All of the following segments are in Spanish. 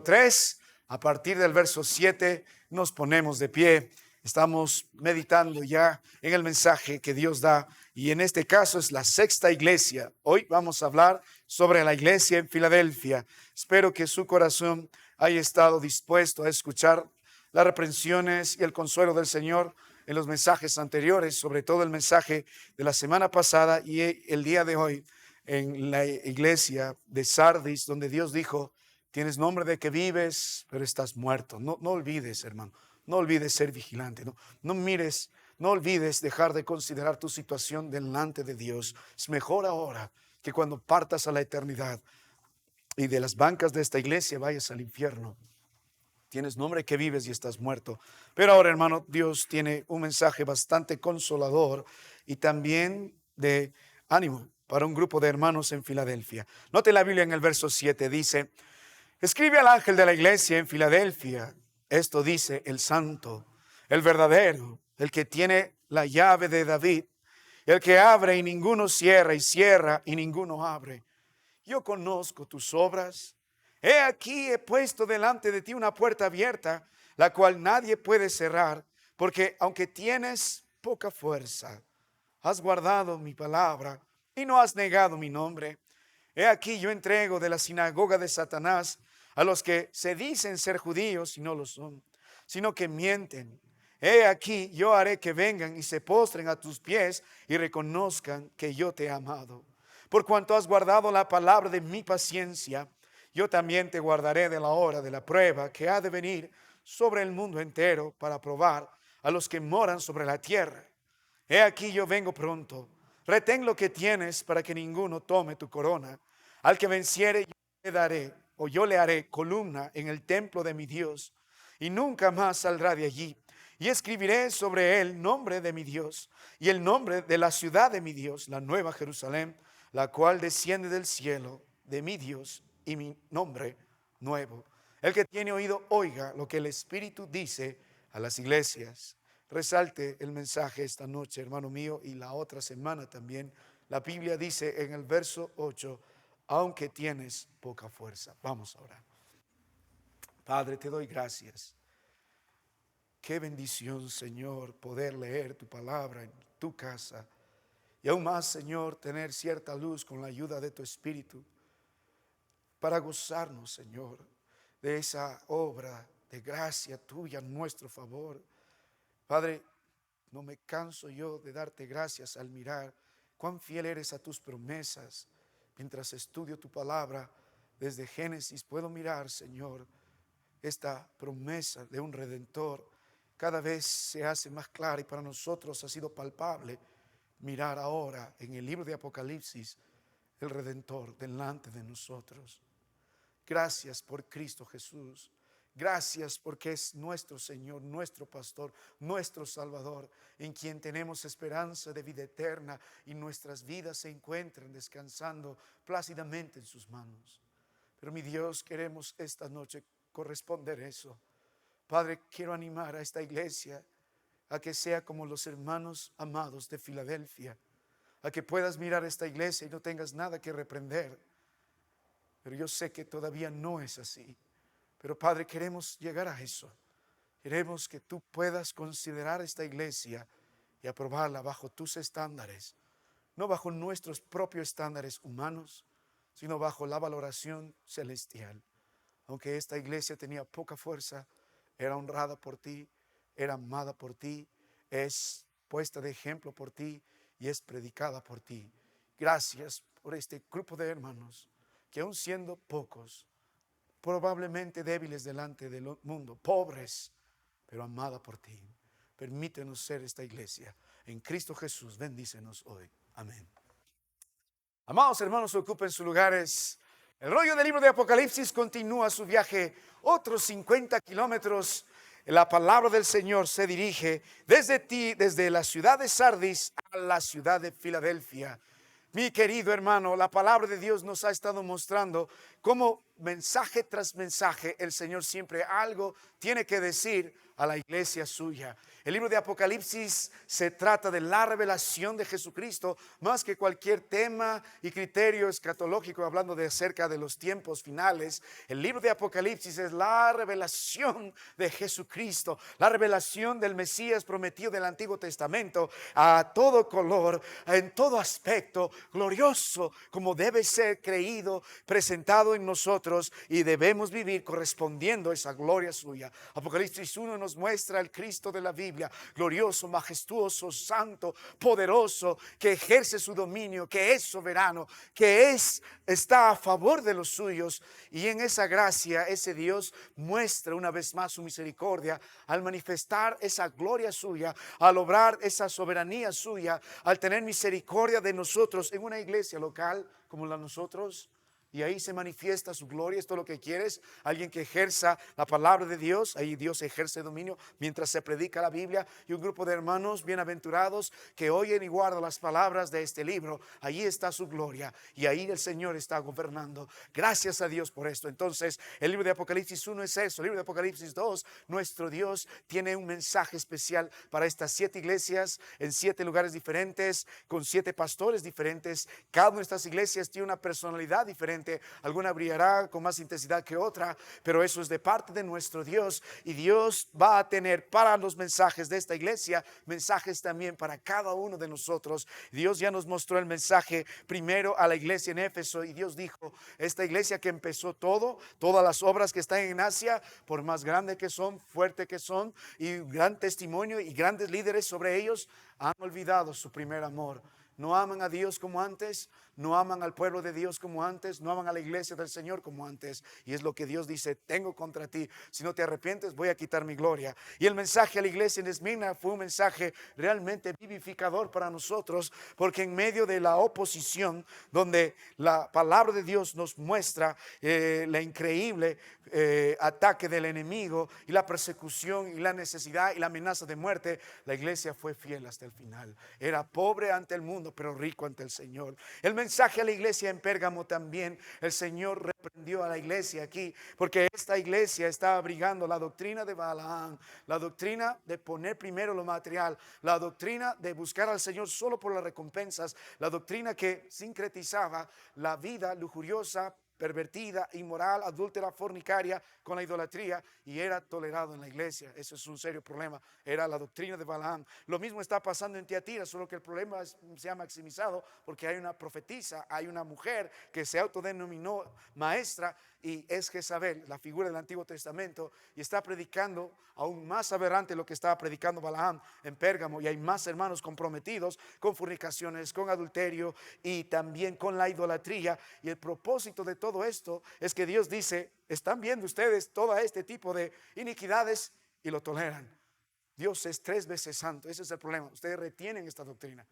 3, a partir del verso 7, nos ponemos de pie. Estamos meditando ya en el mensaje que Dios da, y en este caso es la sexta iglesia. Hoy vamos a hablar sobre la iglesia en Filadelfia. Espero que su corazón haya estado dispuesto a escuchar las reprensiones y el consuelo del Señor en los mensajes anteriores, sobre todo el mensaje de la semana pasada y el día de hoy en la iglesia de Sardis, donde Dios dijo: tienes nombre de que vives, pero estás muerto. No olvides, hermano. No olvides ser vigilante. No mires, no olvides dejar de considerar tu situación delante de Dios. Es mejor ahora que cuando partas a la eternidad y de las bancas de esta iglesia vayas al infierno. Tienes nombre que vives y estás muerto. Pero ahora, hermano, Dios tiene un mensaje bastante consolador y también de ánimo para un grupo de hermanos en Filadelfia. Note la Biblia en el verso 7, dice: escribe al ángel de la iglesia en Filadelfia. Esto dice el santo, el verdadero, el que tiene la llave de David, el que abre y ninguno cierra, y cierra y ninguno abre. Yo conozco tus obras. He aquí, he puesto delante de ti una puerta abierta, la cual nadie puede cerrar, porque aunque tienes poca fuerza, has guardado mi palabra y no has negado mi nombre. He aquí, yo entrego de la sinagoga de Satanás a los que se dicen ser judíos y no lo son, sino que mienten. He aquí, yo haré que vengan y se postren a tus pies y reconozcan que yo te he amado. Por cuanto has guardado la palabra de mi paciencia, yo también te guardaré de la hora de la prueba que ha de venir sobre el mundo entero para probar a los que moran sobre la tierra. He aquí, yo vengo pronto. Retén lo que tienes para que ninguno tome tu corona. Al que venciere, yo le daré, o yo le haré columna en el templo de mi Dios, y nunca más saldrá de allí. Y escribiré sobre él nombre de mi Dios y el nombre de la ciudad de mi Dios, la nueva Jerusalén, la cual desciende del cielo de mi Dios, y mi nombre nuevo. El que tiene oído, oiga lo que el Espíritu dice a las iglesias. Resalte el mensaje esta noche, hermano mío, y la otra semana también. La Biblia dice en el verso 8: aunque tienes poca fuerza. Vamos a orar. Padre, te doy gracias. Qué bendición, Señor, poder leer tu palabra en tu casa. Y aún más, Señor, tener cierta luz con la ayuda de tu Espíritu para gozarnos, Señor, de esa obra de gracia tuya en nuestro favor. Padre, no me canso yo de darte gracias al mirar cuán fiel eres a tus promesas. Mientras estudio tu palabra desde Génesis, puedo mirar, Señor, esta promesa de un Redentor. Cada vez se hace más clara y para nosotros ha sido palpable mirar ahora en el libro de Apocalipsis el Redentor delante de nosotros. Gracias por Cristo Jesús. Gracias porque es nuestro Señor, nuestro pastor, nuestro Salvador, en quien tenemos esperanza de vida eterna y nuestras vidas se encuentran descansando plácidamente en sus manos. Pero mi Dios, queremos esta noche corresponder eso. Padre, quiero animar a esta iglesia a que sea como los hermanos amados de Filadelfia, a que puedas mirar esta iglesia y no tengas nada que reprender. Pero yo sé que todavía no es así. Pero Padre, queremos llegar a eso. Queremos que tú puedas considerar esta iglesia y aprobarla bajo tus estándares, no bajo nuestros propios estándares humanos, sino bajo la valoración celestial. Aunque esta iglesia tenía poca fuerza, era honrada por ti, era amada por ti, es puesta de ejemplo por ti y es predicada por ti. Gracias por este grupo de hermanos que, aun siendo pocos, probablemente débiles delante del mundo, pobres, pero amada por ti. Permítenos ser esta iglesia. En Cristo Jesús, bendícenos hoy. Amén. Amados hermanos, ocupen sus lugares. El rollo del libro de Apocalipsis continúa su viaje otros 50 kilómetros. La palabra del Señor se dirige desde la ciudad de Sardis a la ciudad de Filadelfia. Mi querido hermano, la palabra de Dios nos ha estado mostrando como mensaje tras mensaje, el Señor siempre algo tiene que decir a la iglesia suya. El libro de Apocalipsis se trata de la revelación de Jesucristo más que cualquier tema y criterio escatológico hablando de acerca de los tiempos finales. El libro de Apocalipsis es la revelación de Jesucristo, la revelación del Mesías prometido del Antiguo Testamento a todo color, en todo aspecto, glorioso como debe ser creído, presentado en nosotros, y debemos vivir correspondiendo a esa gloria suya. Apocalipsis 1 nos muestra el Cristo de la Biblia, glorioso, majestuoso, santo, poderoso, que ejerce su dominio, que es soberano, que está a favor de los suyos, y en esa gracia ese Dios muestra una vez más su misericordia al manifestar esa gloria suya, al obrar esa soberanía suya, al tener misericordia de nosotros en una iglesia local como la de nosotros. Y ahí se manifiesta su gloria. Esto es lo que quieres. Alguien que ejerza la palabra de Dios. Ahí Dios ejerce dominio mientras se predica la Biblia. Y un grupo de hermanos bienaventurados que oyen y guardan las palabras de este libro. Ahí está su gloria. Y ahí el Señor está gobernando. Gracias a Dios por esto. Entonces, el libro de Apocalipsis 1 es eso. El libro de Apocalipsis 2, nuestro Dios tiene un mensaje especial para estas 7 iglesias en 7 lugares diferentes, con 7 pastores diferentes. Cada una de estas iglesias tiene una personalidad diferente. Alguna brillará con más intensidad que otra, pero eso es de parte de nuestro Dios, y Dios va a tener para los mensajes de esta iglesia mensajes también para cada uno de nosotros. Dios ya nos mostró el mensaje primero a la iglesia en Éfeso, y Dios dijo: esta iglesia que empezó todas las obras que están en Asia, por más grande que son, fuerte que son, y gran testimonio y grandes líderes sobre ellos, han olvidado su primer amor. No aman a Dios como antes, no aman al pueblo de Dios como antes, no aman a la iglesia del Señor como antes. Y es lo que Dios dice: tengo contra ti. Si no te arrepientes, voy a quitar mi gloria. Y el mensaje a la iglesia en Esmirna fue un mensaje realmente vivificador para nosotros, porque en medio de la oposición, donde la palabra de Dios nos muestra la increíble ataque del enemigo y la persecución y la necesidad y la amenaza de muerte, la iglesia fue fiel hasta el final. Era pobre ante el mundo, pero rico ante el Señor. El mensaje a la iglesia en Pérgamo también, el Señor reprendió a la iglesia aquí, porque esta iglesia estaba abrigando la doctrina de Balaam, la doctrina de poner primero lo material, la doctrina de buscar al Señor solo por las recompensas, la doctrina que sincretizaba la vida lujuriosa, pervertida, inmoral, adúltera, fornicaria con la idolatría, y era tolerado en la iglesia. Eso es un serio problema. Era la doctrina de Balaam. Lo mismo está pasando en Tiatira, solo que el problema se ha maximizado porque hay una profetisa, hay una mujer que se autodenominó maestra, y es Jezabel, la figura del Antiguo Testamento, y está predicando aún más aberrante lo que estaba predicando Balaam en Pérgamo. Y hay más hermanos comprometidos con fornicaciones, con adulterio y también con la idolatría. Y el propósito de todo esto es que Dios dice: están viendo ustedes todo este tipo de iniquidades y lo toleran. Dios es 3 veces santo. Ese es el problema. Ustedes retienen esta doctrina.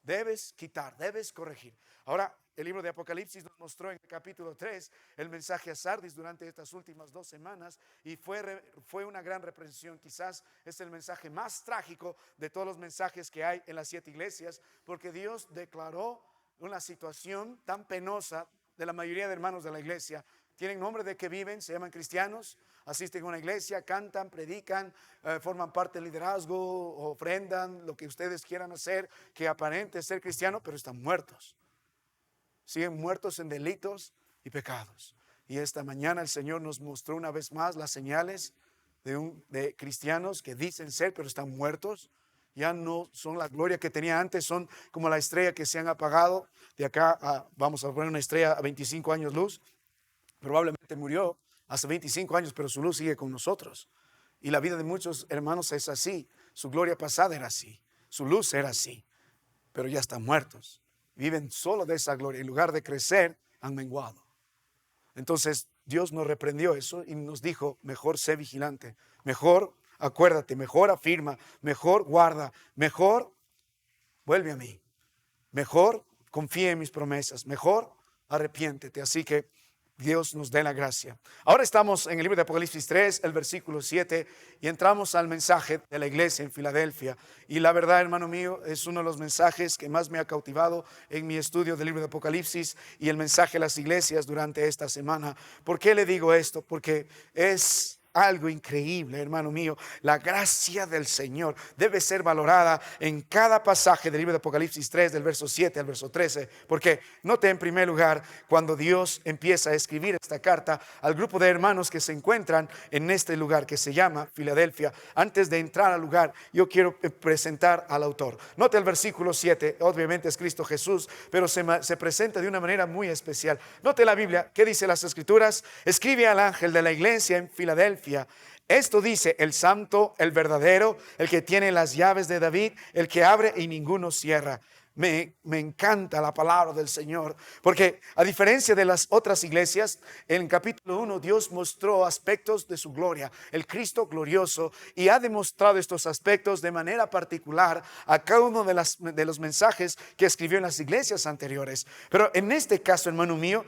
Debes quitar, debes corregir. Ahora, el libro de Apocalipsis nos mostró en el capítulo 3 el mensaje a Sardis durante estas últimas 2 semanas, y fue una gran reprensión. Quizás es el mensaje más trágico de todos los mensajes que hay en las 7 iglesias, porque Dios declaró una situación tan penosa de la mayoría de hermanos de la iglesia. Tienen nombre de que viven, se llaman cristianos, asisten a una iglesia, cantan, predican, forman parte del liderazgo, ofrendan, lo que ustedes quieran hacer, que aparente ser cristiano, pero están muertos. Siguen muertos en delitos y pecados. Y esta mañana el Señor nos mostró una vez más las señales de cristianos que dicen ser, pero están muertos. Ya no son la gloria que tenía antes, son como la estrella que se han apagado. De acá vamos a poner una estrella a 25 años luz. Probablemente murió hace 25 años, pero su luz sigue con nosotros. Y la vida de muchos hermanos es así. Su gloria pasada era así, su luz era así, pero ya están muertos. Viven solo de esa gloria. En lugar de crecer, han menguado. Entonces Dios nos reprendió eso y nos dijo: mejor sé vigilante, mejor acuérdate, mejor afirma, mejor guarda, mejor vuelve a mí, mejor confía en mis promesas, mejor arrepiéntete. Así que Dios nos dé la gracia. Ahora estamos en el libro de Apocalipsis 3, el versículo 7, y entramos al mensaje de la iglesia en Filadelfia. Y la verdad, hermano mío, es uno de los mensajes que más me ha cautivado en mi estudio del libro de Apocalipsis y el mensaje a las iglesias durante esta semana. ¿Por qué le digo esto? Porque es algo increíble, hermano mío. La gracia del Señor debe ser valorada en cada pasaje del libro de Apocalipsis 3, del verso 7 al verso 13. Porque note en primer lugar, cuando Dios empieza a escribir esta carta al grupo de hermanos que se encuentran en este lugar que se llama Filadelfia, antes de entrar al lugar, yo quiero presentar al autor. Note el versículo 7, obviamente es Cristo Jesús, pero se presenta de una manera muy especial. Note la Biblia, ¿qué dice las Escrituras? Escribe al ángel de la iglesia en Filadelfia. Esto dice el santo, el verdadero, el que tiene las llaves de David, el que abre y ninguno cierra. Me encanta la palabra del Señor, porque a diferencia de las otras iglesias, en el capítulo 1 Dios mostró aspectos de su gloria, el Cristo glorioso, y ha demostrado estos aspectos de manera particular a cada uno de los mensajes que escribió en las iglesias anteriores. Pero en este caso, hermano mío,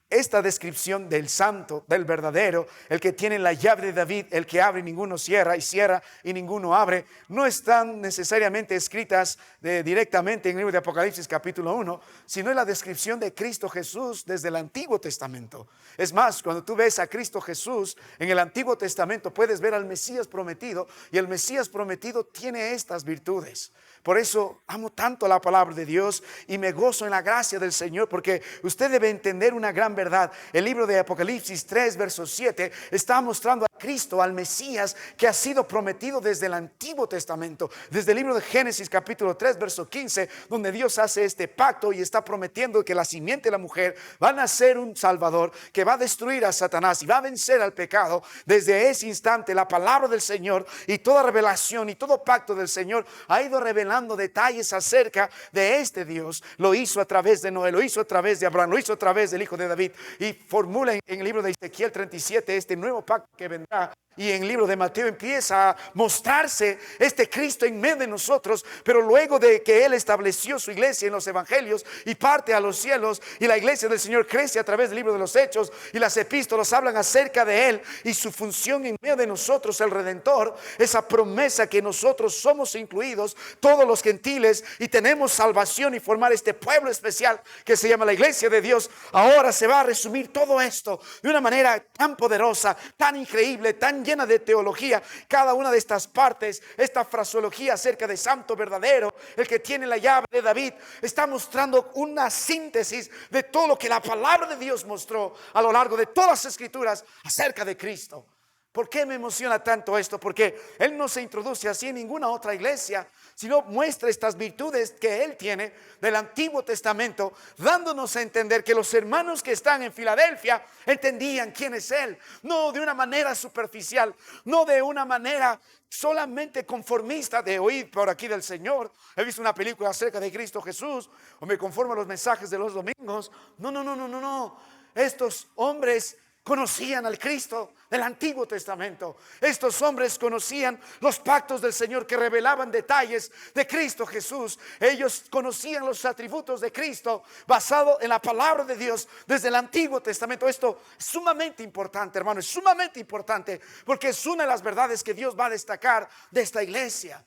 esta descripción del santo, del verdadero, el que tiene la llave de David, el que abre y ninguno cierra, y cierra y ninguno abre, no están necesariamente escritas directamente en el libro de Apocalipsis capítulo 1, sino en la descripción de Cristo Jesús desde el Antiguo Testamento. Es más, cuando tú ves a Cristo Jesús en el Antiguo Testamento, puedes ver al Mesías prometido, y el Mesías prometido tiene estas virtudes. Por eso amo tanto la palabra de Dios y me gozo en la gracia del Señor, porque usted debe entender una gran verdad. El libro de Apocalipsis 3, verso 7 está mostrando a Cristo, al Mesías, que ha sido prometido desde el Antiguo Testamento, desde el libro de Génesis capítulo 3, verso 15, donde Dios hace este pacto y está prometiendo que la simiente de la mujer van a ser un Salvador que va a destruir a Satanás y va a vencer al pecado. Desde ese instante la palabra del Señor y toda revelación y todo pacto del Señor ha ido revelando detalles acerca de este Dios. Lo hizo a través de Noé, lo hizo a través de Abraham, lo hizo a través del hijo de David, y formula en el libro de Ezequiel 37 este nuevo pacto que vendrá. Y en el libro de Mateo empieza a mostrarse este Cristo en medio de nosotros. Pero luego de que Él estableció su iglesia en los evangelios y parte a los cielos, y la iglesia del Señor crece a través del libro de los Hechos, y las epístolas hablan acerca de Él y su función en medio de nosotros, el Redentor, esa promesa que nosotros somos incluidos, todos los gentiles, y tenemos salvación y formar este pueblo especial que se llama la iglesia de Dios. Ahora se va a resumir todo esto de una manera tan poderosa, tan increíble, tan llena de teología. Cada una de estas partes, esta fraseología acerca de santo verdadero, el que tiene la llave de David, está mostrando una síntesis de todo lo que la palabra de Dios mostró a lo largo de todas las escrituras acerca de Cristo. ¿Por qué me emociona tanto esto? Porque Él no se introduce así en ninguna otra iglesia, sino muestra estas virtudes que Él tiene del Antiguo Testamento, dándonos a entender que los hermanos que están en Filadelfia entendían quién es Él, no de una manera superficial, no de una manera solamente conformista de oír por aquí del Señor. He visto una película acerca de Cristo Jesús, o me conformo a los mensajes de los domingos. No. Estos hombres conocían al Cristo del Antiguo Testamento. Estos hombres conocían los pactos del Señor que revelaban detalles de Cristo Jesús. Ellos conocían los atributos de Cristo basado en la palabra de Dios desde el Antiguo Testamento. Esto es sumamente importante, hermano, es sumamente importante, porque es una de las verdades que Dios va a destacar de esta iglesia.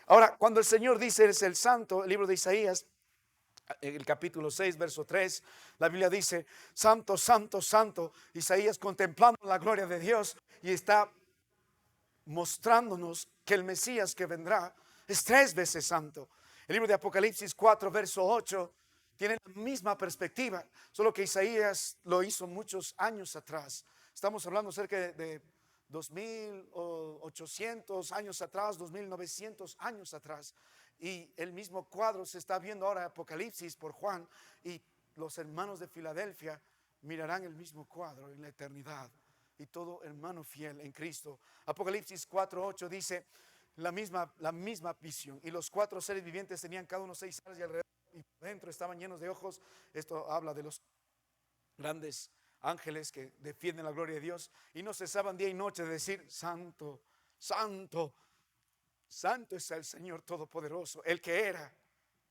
Ahora, cuando el Señor dice es el santo, el libro de Isaías, en el capítulo 6, verso 3, la Biblia dice: santo, santo, santo. Isaías contemplando la gloria de Dios, y está mostrándonos que el Mesías que vendrá es 3 veces santo. El libro de Apocalipsis 4, verso 8 tiene la misma perspectiva, solo que Isaías lo hizo muchos años atrás. Estamos hablando cerca de 2800 años atrás, 2900 años atrás. Y el mismo cuadro se está viendo ahora en Apocalipsis por Juan, y los hermanos de Filadelfia mirarán el mismo cuadro en la eternidad, y todo hermano fiel en Cristo. Apocalipsis 4:8 dice la misma visión, y los 4 seres vivientes tenían cada uno 6 alas, y alrededor y dentro estaban llenos de ojos. Esto habla de los grandes ángeles que defienden la gloria de Dios, y no cesaban día y noche de decir: santo, santo, santo es el Señor Todopoderoso. El que era,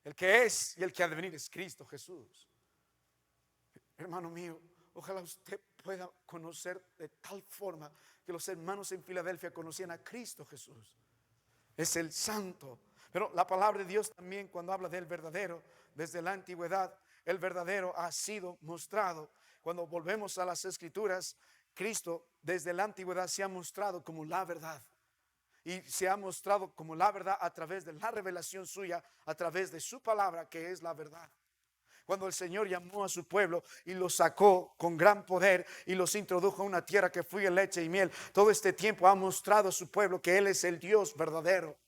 el que es y el que ha de venir es Cristo Jesús. Hermano mío, Ojalá usted pueda conocer de tal forma que los hermanos en Filadelfia conocían a Cristo Jesús. Es el santo. Pero la palabra de Dios también, cuando habla del verdadero, desde la antigüedad, el verdadero ha sido mostrado. Cuando volvemos a las Escrituras, Cristo desde la antigüedad se ha mostrado como la verdad. Y se ha mostrado como la verdad a través de la revelación suya, a través de su palabra, que es la verdad. Cuando el Señor llamó a su pueblo y los sacó con gran poder y los introdujo a una tierra que fluye leche y miel, todo este tiempo ha mostrado a su pueblo que Él es el Dios verdadero.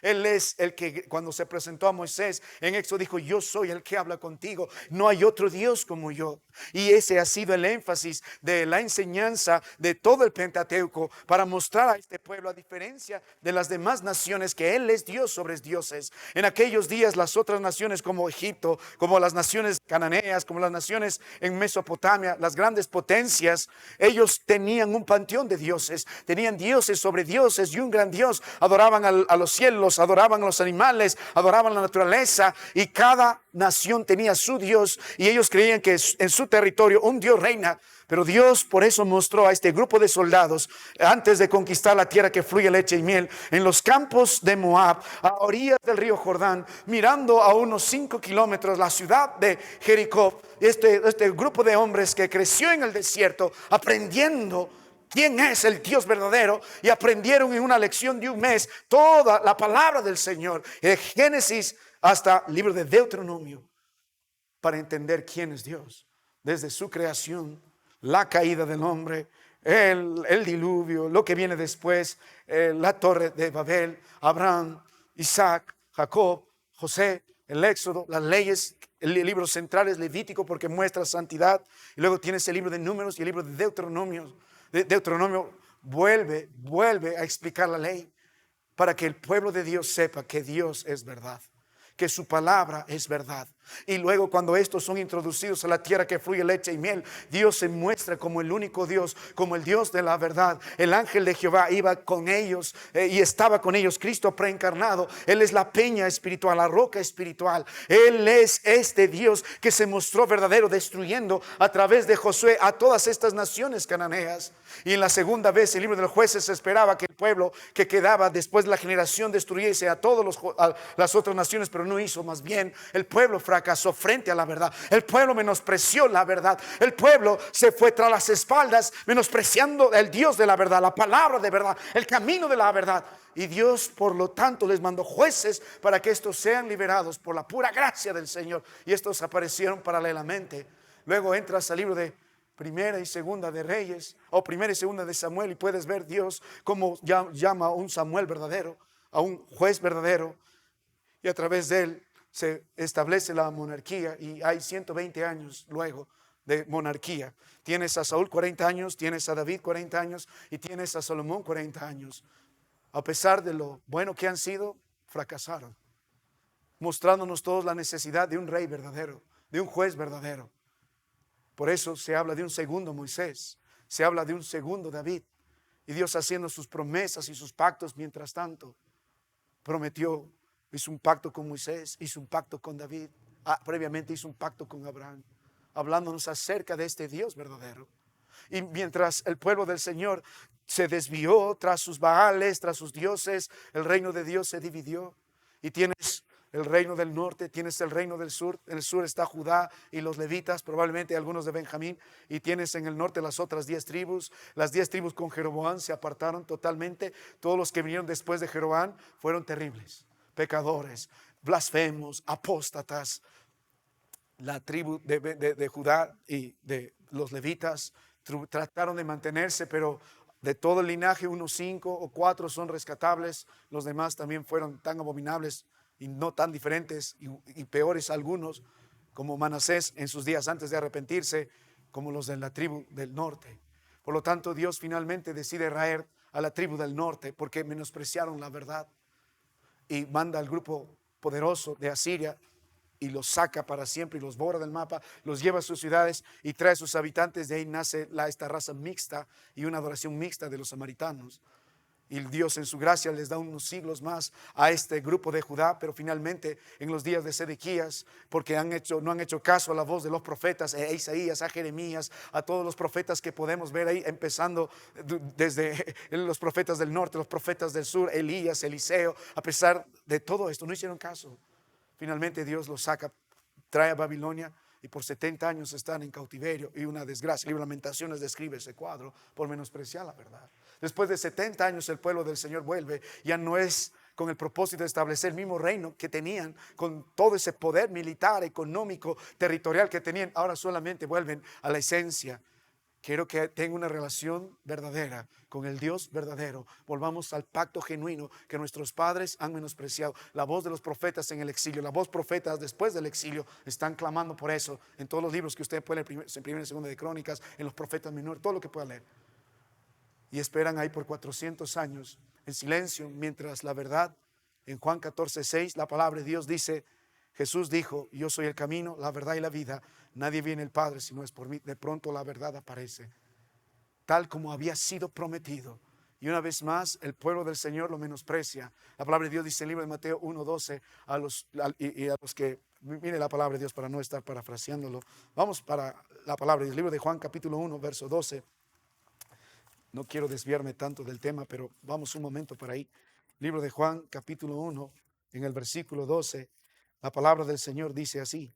Él es el que cuando se presentó a Moisés en Éxodo dijo: yo soy el que habla contigo, no hay otro Dios como yo. Y ese ha sido el énfasis de la enseñanza de todo el Pentateuco, para mostrar a este pueblo, a diferencia de las demás naciones, que Él es Dios sobre dioses. En aquellos días las otras naciones, como Egipto, como las naciones cananeas, como las naciones en Mesopotamia, las grandes potencias, ellos tenían un panteón de dioses, tenían dioses sobre dioses y un gran Dios. Adoraban a los cielos, adoraban a los animales, adoraban la naturaleza, y cada nación tenía su Dios, y ellos creían que en su territorio un Dios reina. Pero Dios por eso mostró a este grupo de soldados, antes de conquistar la tierra que fluye leche y miel, en los campos de Moab, a orillas del río Jordán, mirando a unos 5 kilómetros la ciudad de Jericó, este grupo de hombres que creció en el desierto, aprendiendo quién es el Dios verdadero, y aprendieron en una lección de un mes toda la palabra del Señor, de Génesis hasta el libro de Deuteronomio, para entender quién es Dios, desde su creación, la caída del hombre, el diluvio, lo que viene después, la torre de Babel, Abraham, Isaac, Jacob, José, el Éxodo, las leyes. El libro central es Levítico porque muestra santidad, y luego tienes el libro de Números y el libro de Deuteronomio. Deuteronomio vuelve a explicar la ley, para que el pueblo de Dios sepa que Dios es verdad, que su palabra es verdad. Y luego, cuando estos son introducidos a la tierra que fluye leche y miel, Dios se muestra como el único Dios, como el Dios de la verdad. El ángel de Jehová iba con ellos y estaba con ellos. Cristo preencarnado, Él es la peña espiritual, la roca espiritual. Él es este Dios que se mostró verdadero, destruyendo a través de Josué a todas estas naciones cananeas. Y en la segunda vez, el libro de los Jueces, se esperaba que el pueblo que quedaba después de la generación destruyese a todas las otras naciones, pero no hizo. Más bien, el pueblo fracasó frente a la verdad. El pueblo menospreció la verdad. El pueblo se fue tras las espaldas, menospreciando el Dios de la verdad, la palabra de verdad, el camino de la verdad. Y Dios, por lo tanto, les mandó jueces para que estos sean liberados por la pura gracia del Señor. Y estos aparecieron paralelamente. Luego entras al libro de Primera y Segunda de Reyes, o Primera y Segunda de Samuel, y puedes ver Dios como llama a un Samuel verdadero, a un juez verdadero, y a través de él se establece la monarquía. Y hay 120 años luego de monarquía. Tienes a Saúl 40 años, tienes a David 40 años, y tienes a Salomón 40 años. A pesar de lo bueno que han sido, fracasaron, mostrándonos todos la necesidad de un rey verdadero, de un juez verdadero. Por eso se habla de un segundo Moisés, se habla de un segundo David, y Dios, haciendo sus promesas y sus pactos mientras tanto, prometió, hizo un pacto con Moisés, hizo un pacto con David, previamente hizo un pacto con Abraham, hablándonos acerca de este Dios verdadero. Y mientras el pueblo del Señor se desvió tras sus baales, tras sus dioses, el reino de Dios se dividió. Y tienes el reino del norte, tienes el reino del sur. En el sur está Judá y los levitas, probablemente algunos de Benjamín. Y tienes en el norte las otras 10 tribus. Las 10 tribus con Jeroboam se apartaron totalmente. Todos los que vinieron después de Jeroboam fueron terribles, pecadores, blasfemos, apóstatas. La tribu de Judá y de los levitas trataron de mantenerse, pero de todo el linaje, unos 5 o 4 son rescatables. Los demás también fueron tan abominables y no tan diferentes y peores algunos, como Manasés en sus días antes de arrepentirse, como los de la tribu del norte. Por lo tanto, Dios finalmente decide raer a la tribu del norte porque menospreciaron la verdad, y manda al grupo poderoso de Asiria y los saca para siempre y los borra del mapa, los lleva a sus ciudades y trae a sus habitantes. De ahí nace esta raza mixta y una adoración mixta de los samaritanos. Y Dios en su gracia les da unos siglos más a este grupo de Judá, pero finalmente en los días de Sedequías, porque no han hecho caso a la voz de los profetas, a Isaías, a Jeremías, a todos los profetas que podemos ver ahí, empezando desde los profetas del norte, los profetas del sur, Elías, Eliseo. A pesar de todo esto, no hicieron caso. Finalmente Dios los saca, trae a Babilonia, y por 70 años están en cautiverio y una desgracia. El libro de Lamentaciones describe ese cuadro por menospreciar la verdad. Después de 70 años el pueblo del Señor vuelve. Ya no es con el propósito de establecer el mismo reino que tenían, con todo ese poder militar, económico, territorial que tenían. Ahora solamente vuelven a la esencia. Quiero que tenga una relación verdadera con el Dios verdadero. Volvamos al pacto genuino que nuestros padres han menospreciado. La voz de los profetas en el exilio, la voz profetas después del exilio están clamando por eso. En todos los libros que usted puede leer, en primera y segunda de Crónicas, en los profetas menores, todo lo que pueda leer. Y esperan ahí por 400 años en silencio, mientras la verdad, en Juan 14:6, la palabra de Dios dice, Jesús dijo, yo soy el camino, la verdad y la vida. Nadie viene al Padre si no es por mí. De pronto la verdad aparece, tal como había sido prometido. Y una vez más el pueblo del Señor lo menosprecia. La palabra de Dios dice en el libro de Mateo 1:12 a los que, mire la palabra de Dios para no estar parafraseándolo. Vamos para la palabra del libro de Juan capítulo 1 verso 12. No quiero desviarme tanto del tema, pero vamos un momento para ahí. Libro de Juan capítulo 1 en el versículo 12. La palabra del Señor dice así.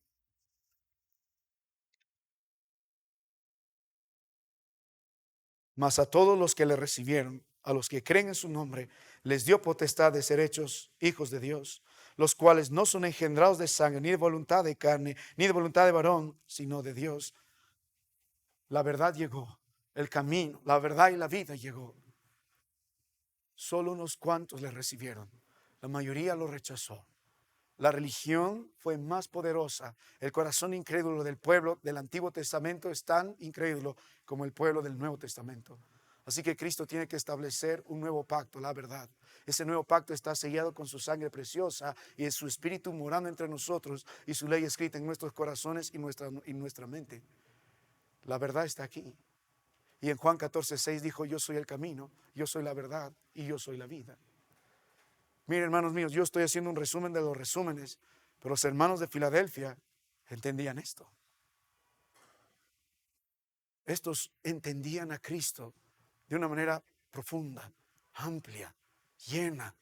Mas a todos los que le recibieron, a los que creen en su nombre, les dio potestad de ser hechos hijos de Dios, los cuales no son engendrados de sangre, ni de voluntad de carne, ni de voluntad de varón, sino de Dios. La verdad llegó, el camino, la verdad y la vida llegó. Solo unos cuantos le recibieron, la mayoría lo rechazó. La religión fue más poderosa. El corazón incrédulo del pueblo del Antiguo Testamento es tan incrédulo como el pueblo del Nuevo Testamento. Así que Cristo tiene que establecer un nuevo pacto, la verdad. Ese nuevo pacto está sellado con su sangre preciosa y es su espíritu morando entre nosotros y su ley escrita en nuestros corazones y nuestra mente. La verdad está aquí. Y en Juan 14:6 dijo, yo soy el camino, yo soy la verdad y yo soy la vida. Miren, hermanos míos, yo estoy haciendo un resumen de los resúmenes, pero los hermanos de Filadelfia entendían esto. Estos entendían a Cristo de una manera profunda, amplia, llena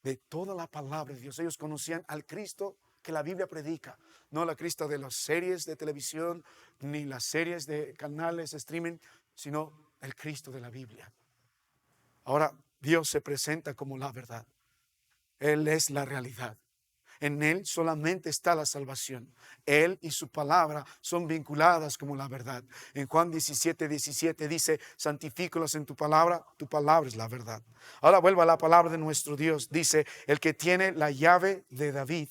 de toda la palabra de Dios. Ellos conocían al Cristo que la Biblia predica, no la Cristo de las series de televisión, ni las series de canales de streaming, sino el Cristo de la Biblia. Ahora, Dios se presenta como la verdad. Él es la realidad. En Él solamente está la salvación. Él y su palabra son vinculadas como la verdad. En Juan 17:17 dice, santifícalos en tu palabra es la verdad. Ahora vuelva a la palabra de nuestro Dios. Dice, el que tiene la llave de David.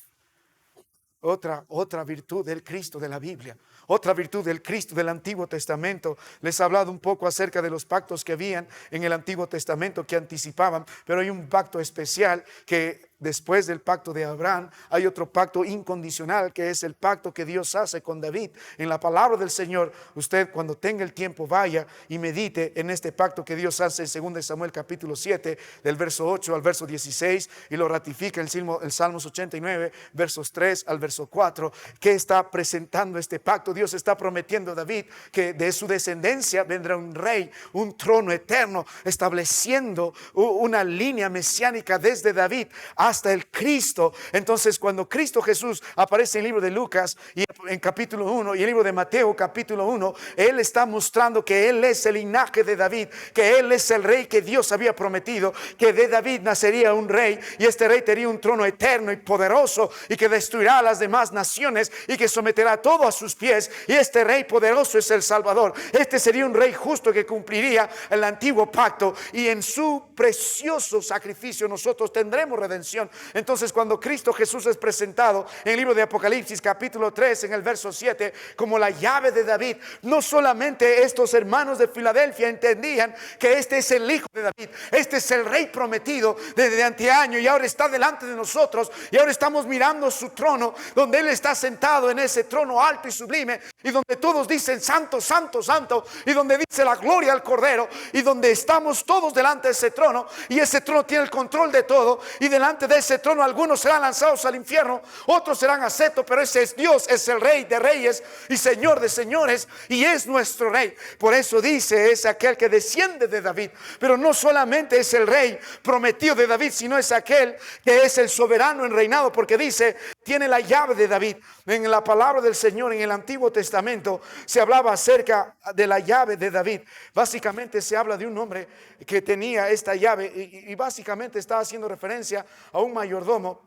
Otra virtud del Cristo de la Biblia. Otra virtud del Cristo del Antiguo Testamento. Les he hablado un poco acerca de los pactos que habían en el Antiguo Testamento que anticipaban, pero hay un pacto especial que después del pacto de Abraham hay otro pacto incondicional, que es el pacto que Dios hace con David. En la palabra del Señor, usted cuando tenga el tiempo vaya y medite en este pacto que Dios hace en 2 Samuel capítulo 7 del verso 8 al verso 16 y lo ratifica en el Salmos 89 versos 3 al verso 4. ¿Qué está presentando este pacto? Dios está prometiendo a David que de su descendencia vendrá un rey, un trono eterno, estableciendo una línea mesiánica desde David hasta el Cristo. Entonces cuando Cristo Jesús aparece en el libro de Lucas y en capítulo 1 y el libro de Mateo capítulo 1, Él está mostrando que Él es el linaje de David, que Él es el rey que Dios había prometido, que de David nacería un rey y este rey tendría un trono eterno y poderoso y que destruirá a las demás naciones y que someterá todo a sus pies, y este rey poderoso es el Salvador. Este sería un rey justo que cumpliría el antiguo pacto y en su precioso sacrificio nosotros tendremos redención bendición. Entonces, cuando Cristo Jesús es presentado en el libro de Apocalipsis capítulo 3 en el verso 7 como la llave de David, no solamente estos hermanos de Filadelfia entendían que este es el hijo de David, este es el rey prometido desde anteaño y ahora está delante de nosotros y ahora estamos mirando su trono, donde él está sentado en ese trono alto y sublime, y donde todos dicen santo, santo, santo, y donde dice la gloria al Cordero, y donde estamos todos delante de ese trono, y ese trono tiene el control de todo, y delante de ese trono algunos serán lanzados al infierno, otros serán aceptos, pero ese es Dios, es el Rey de reyes y Señor de señores, y es nuestro Rey. Por eso dice, es aquel que desciende de David, pero no solamente es el Rey prometido de David, sino es aquel que es el soberano en reinado, porque dice, tiene la llave de David. En la palabra del Señor en el Antiguo Testamento se hablaba acerca de la llave de David. Básicamente se habla de un hombre que tenía esta llave y básicamente está haciendo referencia a un mayordomo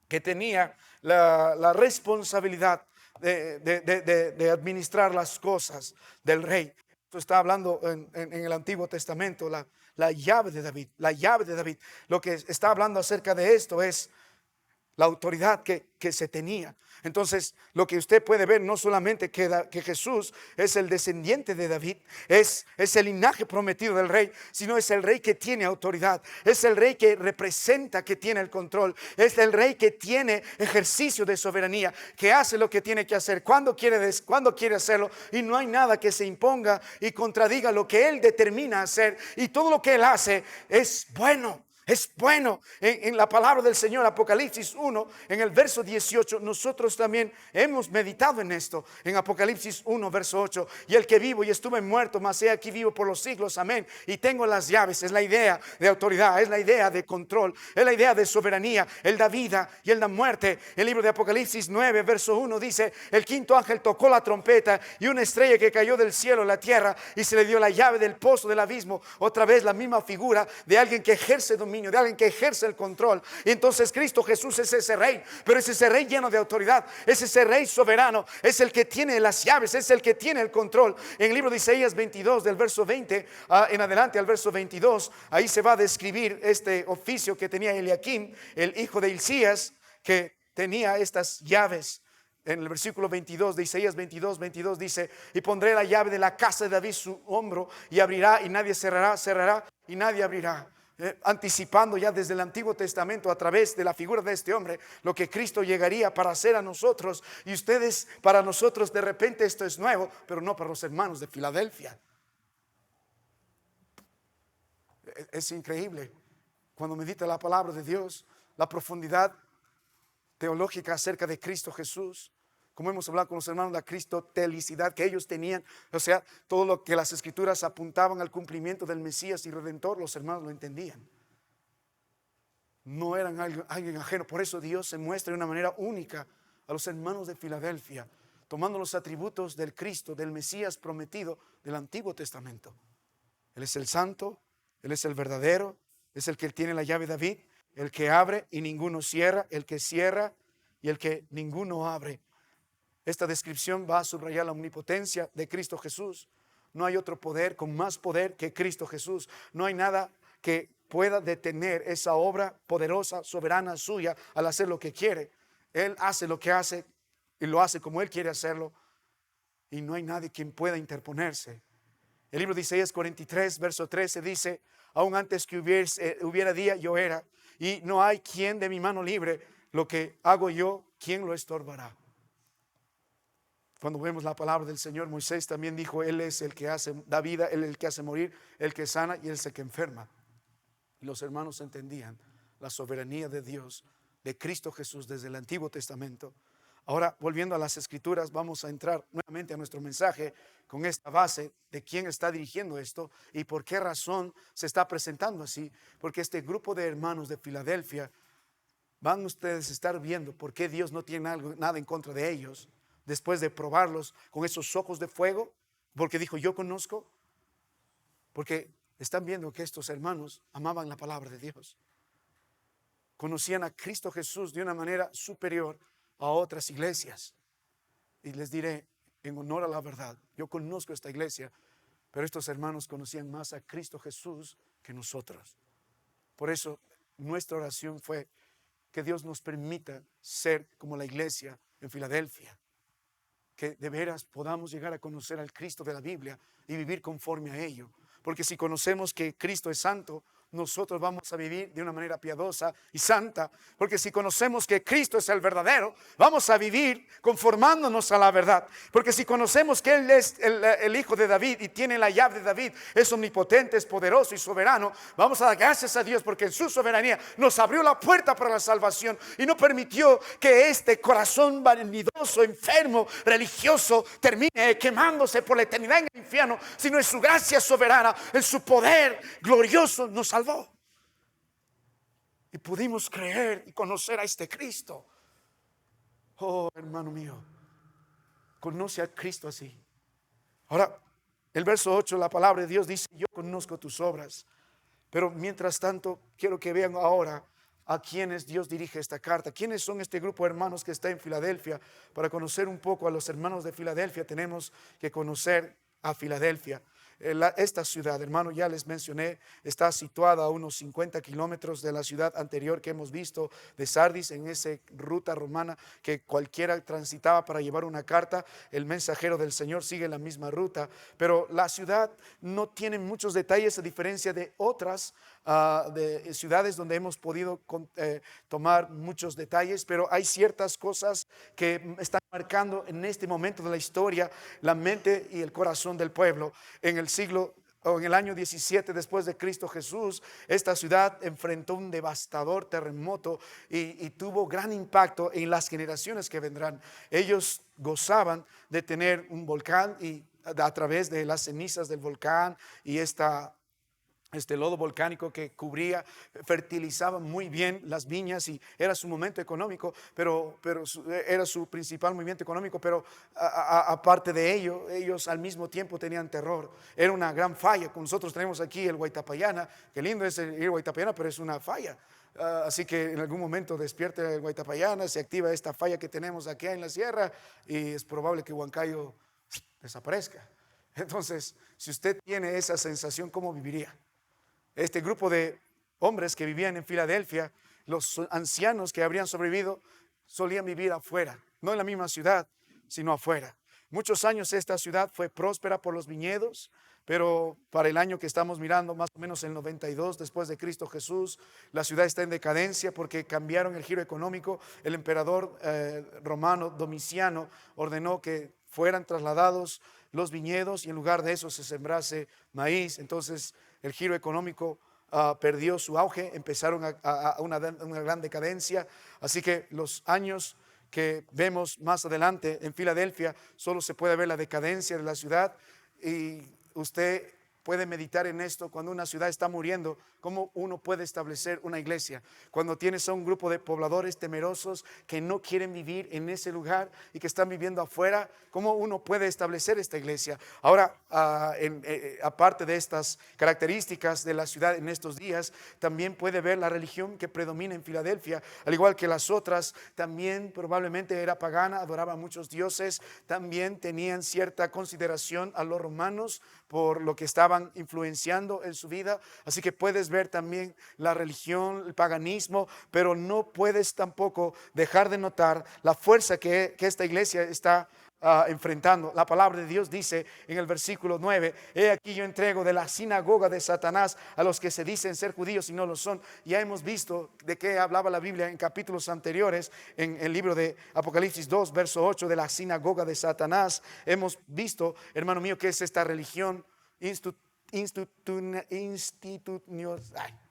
que tenía la responsabilidad de administrar las cosas del rey. Esto está hablando en el Antiguo Testamento, la llave de David, la llave de David. Lo que está hablando acerca de esto es la autoridad que se tenía. Entonces, lo que usted puede ver no solamente que Jesús es el descendiente de David, es el linaje prometido del rey, sino es el rey que tiene autoridad, es el rey que representa, que tiene el control, es el rey que tiene ejercicio de soberanía, que hace lo que tiene que hacer, cuando quiere hacerlo, y no hay nada que se imponga y contradiga lo que él determina hacer, y todo lo que él hace es bueno. Es bueno. En la palabra del Señor, Apocalipsis 1, en el verso 18, nosotros también hemos meditado en esto. En Apocalipsis 1, verso 8, y el que vivo y estuve muerto, mas he aquí vivo por los siglos, amén. Y tengo las llaves. Es la idea de autoridad, es la idea de control, es la idea de soberanía. Él da vida y él da muerte. El libro de Apocalipsis 9, verso 1 dice, el quinto ángel tocó la trompeta y una estrella que cayó del cielo a la tierra y se le dio la llave del pozo del abismo. Otra vez la misma figura de alguien que ejerce dominio, de alguien que ejerce el control. Y entonces Cristo Jesús es ese rey, pero es ese rey lleno de autoridad, es ese rey soberano, es el que tiene las llaves, es el que tiene el control. En el libro de Isaías 22, del verso 20 en adelante al verso 22, ahí se va a describir este oficio que tenía Eliakim, el hijo de Hilcías, que tenía estas llaves. En el versículo 22 de Isaías 22 dice, y pondré la llave de la casa de David su hombro, y abrirá y nadie cerrará, cerrará y nadie abrirá. Anticipando ya desde el Antiguo Testamento a través de la figura de este hombre lo que Cristo llegaría para hacer a nosotros. Y ustedes, para nosotros de repente esto es nuevo, pero no para los hermanos de Filadelfia. Es increíble cuando medita la palabra de Dios, la profundidad teológica acerca de Cristo Jesús. Como hemos hablado con los hermanos, la cristotelicidad que ellos tenían, o sea, todo lo que las escrituras apuntaban al cumplimiento del Mesías y Redentor, los hermanos lo entendían. No eran alguien ajeno. Por eso Dios se muestra de una manera única a los hermanos de Filadelfia, tomando los atributos del Cristo, del Mesías prometido del Antiguo Testamento. Él es el santo, Él es el verdadero, es el que tiene la llave de David, el que abre y ninguno cierra, el que cierra y el que ninguno abre. Esta descripción va a subrayar la omnipotencia de Cristo Jesús. No hay otro poder con más poder que Cristo Jesús. No hay nada que pueda detener esa obra poderosa, soberana suya al hacer lo que quiere. Él hace lo que hace y lo hace como Él quiere hacerlo. Y no hay nadie quien pueda interponerse. El libro de Isaías 43, verso 13 dice, aún antes que hubiera día, yo era. Y no hay quien de mi mano libre. Lo que hago yo, ¿quién lo estorbará? Cuando vemos la palabra del Señor, Moisés también dijo, Él es el que da vida, Él es el que hace morir, el que sana y Él es el que enferma. Y los hermanos entendían la soberanía de Dios, de Cristo Jesús desde el Antiguo Testamento. Ahora, volviendo a las Escrituras, vamos a entrar nuevamente a nuestro mensaje con esta base de quién está dirigiendo esto y por qué razón se está presentando así. Porque este grupo de hermanos de Filadelfia, van ustedes a estar viendo por qué Dios no tiene nada en contra de ellos. Después de probarlos con esos ojos de fuego, porque dijo, yo conozco, porque están viendo que estos hermanos amaban la palabra de Dios. Conocían a Cristo Jesús de una manera superior a otras iglesias. Y les diré, en honor a la verdad, yo conozco esta iglesia, pero estos hermanos conocían más a Cristo Jesús que nosotros. Por eso nuestra oración fue que Dios nos permita ser como la iglesia en Filadelfia. Que de veras podamos llegar a conocer al Cristo de la Biblia y vivir conforme a ello. Porque si conocemos que Cristo es santo, nosotros vamos a vivir de una manera piadosa y santa. Porque si conocemos que Cristo es el verdadero, vamos a vivir conformándonos a la verdad. Porque si conocemos que Él es el Hijo de David y tiene la llave de David, es omnipotente, es poderoso y soberano, vamos a dar gracias a Dios porque en su soberanía nos abrió la puerta para la salvación y no permitió que este corazón vanidoso, enfermo, religioso termine quemándose por la eternidad en el infierno, sino en su gracia soberana, en su poder glorioso nos salvó. Y pudimos creer y conocer a este Cristo. Oh, hermano mío, conoce a Cristo así. Ahora, el verso 8, la palabra de Dios dice: yo conozco tus obras. Pero mientras tanto, quiero que vean ahora a quienes Dios dirige esta carta. ¿Quiénes son este grupo de hermanos que está en Filadelfia? Para conocer un poco a los hermanos de Filadelfia, tenemos que conocer a Filadelfia. Esta ciudad, hermano, ya les mencioné, está situada a unos 50 kilómetros de la ciudad anterior que hemos visto de Sardis, en esa ruta romana que cualquiera transitaba para llevar una carta. El mensajero del Señor sigue la misma ruta, pero la ciudad no tiene muchos detalles a diferencia de otras de ciudades donde hemos podido tomar muchos detalles, pero hay ciertas cosas que están marcando en este momento de la historia la mente y el corazón del pueblo. En el año 17 después de Cristo Jesús, esta ciudad enfrentó un devastador terremoto y tuvo gran impacto en las generaciones que vendrán. Ellos gozaban de tener un volcán y a través de las cenizas del volcán y este lodo volcánico que cubría, fertilizaba muy bien las viñas y era su momento económico, pero era su principal movimiento económico, pero aparte de ello, ellos al mismo tiempo tenían terror. Era una gran falla. Nosotros tenemos aquí el Huaytapallana, qué lindo es el Huaytapallana, pero es una falla. Así que en algún momento despierta el Huaytapallana, se activa esta falla que tenemos aquí en la sierra y es probable que Huancayo desaparezca. Entonces, si usted tiene esa sensación, ¿cómo viviría? Este grupo de hombres que vivían en Filadelfia, los ancianos que habrían sobrevivido, solían vivir afuera, no en la misma ciudad, sino afuera. Muchos años esta ciudad fue próspera por los viñedos, pero para el año que estamos mirando, más o menos el 92 después de Cristo Jesús, la ciudad está en decadencia porque cambiaron el giro económico. El emperador romano Domiciano ordenó que fueran trasladados los viñedos y en lugar de eso se sembrase maíz. Entonces el giro económico perdió su auge, empezaron a una gran decadencia. Así que los años que vemos más adelante en Filadelfia, solo se puede ver la decadencia de la ciudad. Y usted puede meditar en esto: cuando una ciudad está muriendo, ¿cómo uno puede establecer una iglesia? Cuando tienes a un grupo de pobladores temerosos que no quieren vivir en ese lugar y que están viviendo afuera, ¿cómo uno puede establecer esta iglesia? Ahora, aparte de estas características de la ciudad en estos días, también puede ver la religión que predomina en Filadelfia. Al igual que las otras, también probablemente era pagana, adoraba a muchos dioses, también tenían cierta consideración a los romanos por lo que estaban influenciando en su vida. Así que puedes ver también la religión, el paganismo, pero no puedes tampoco dejar de notar la fuerza que esta iglesia está enfrentando. La palabra de Dios dice en el versículo 9: he aquí yo entrego de la sinagoga de Satanás a los que se dicen ser judíos y no lo son. Ya hemos visto de qué hablaba la Biblia en capítulos anteriores, en el libro de Apocalipsis 2 verso 8, de la sinagoga de Satanás. Hemos visto, hermano mío, que es esta religión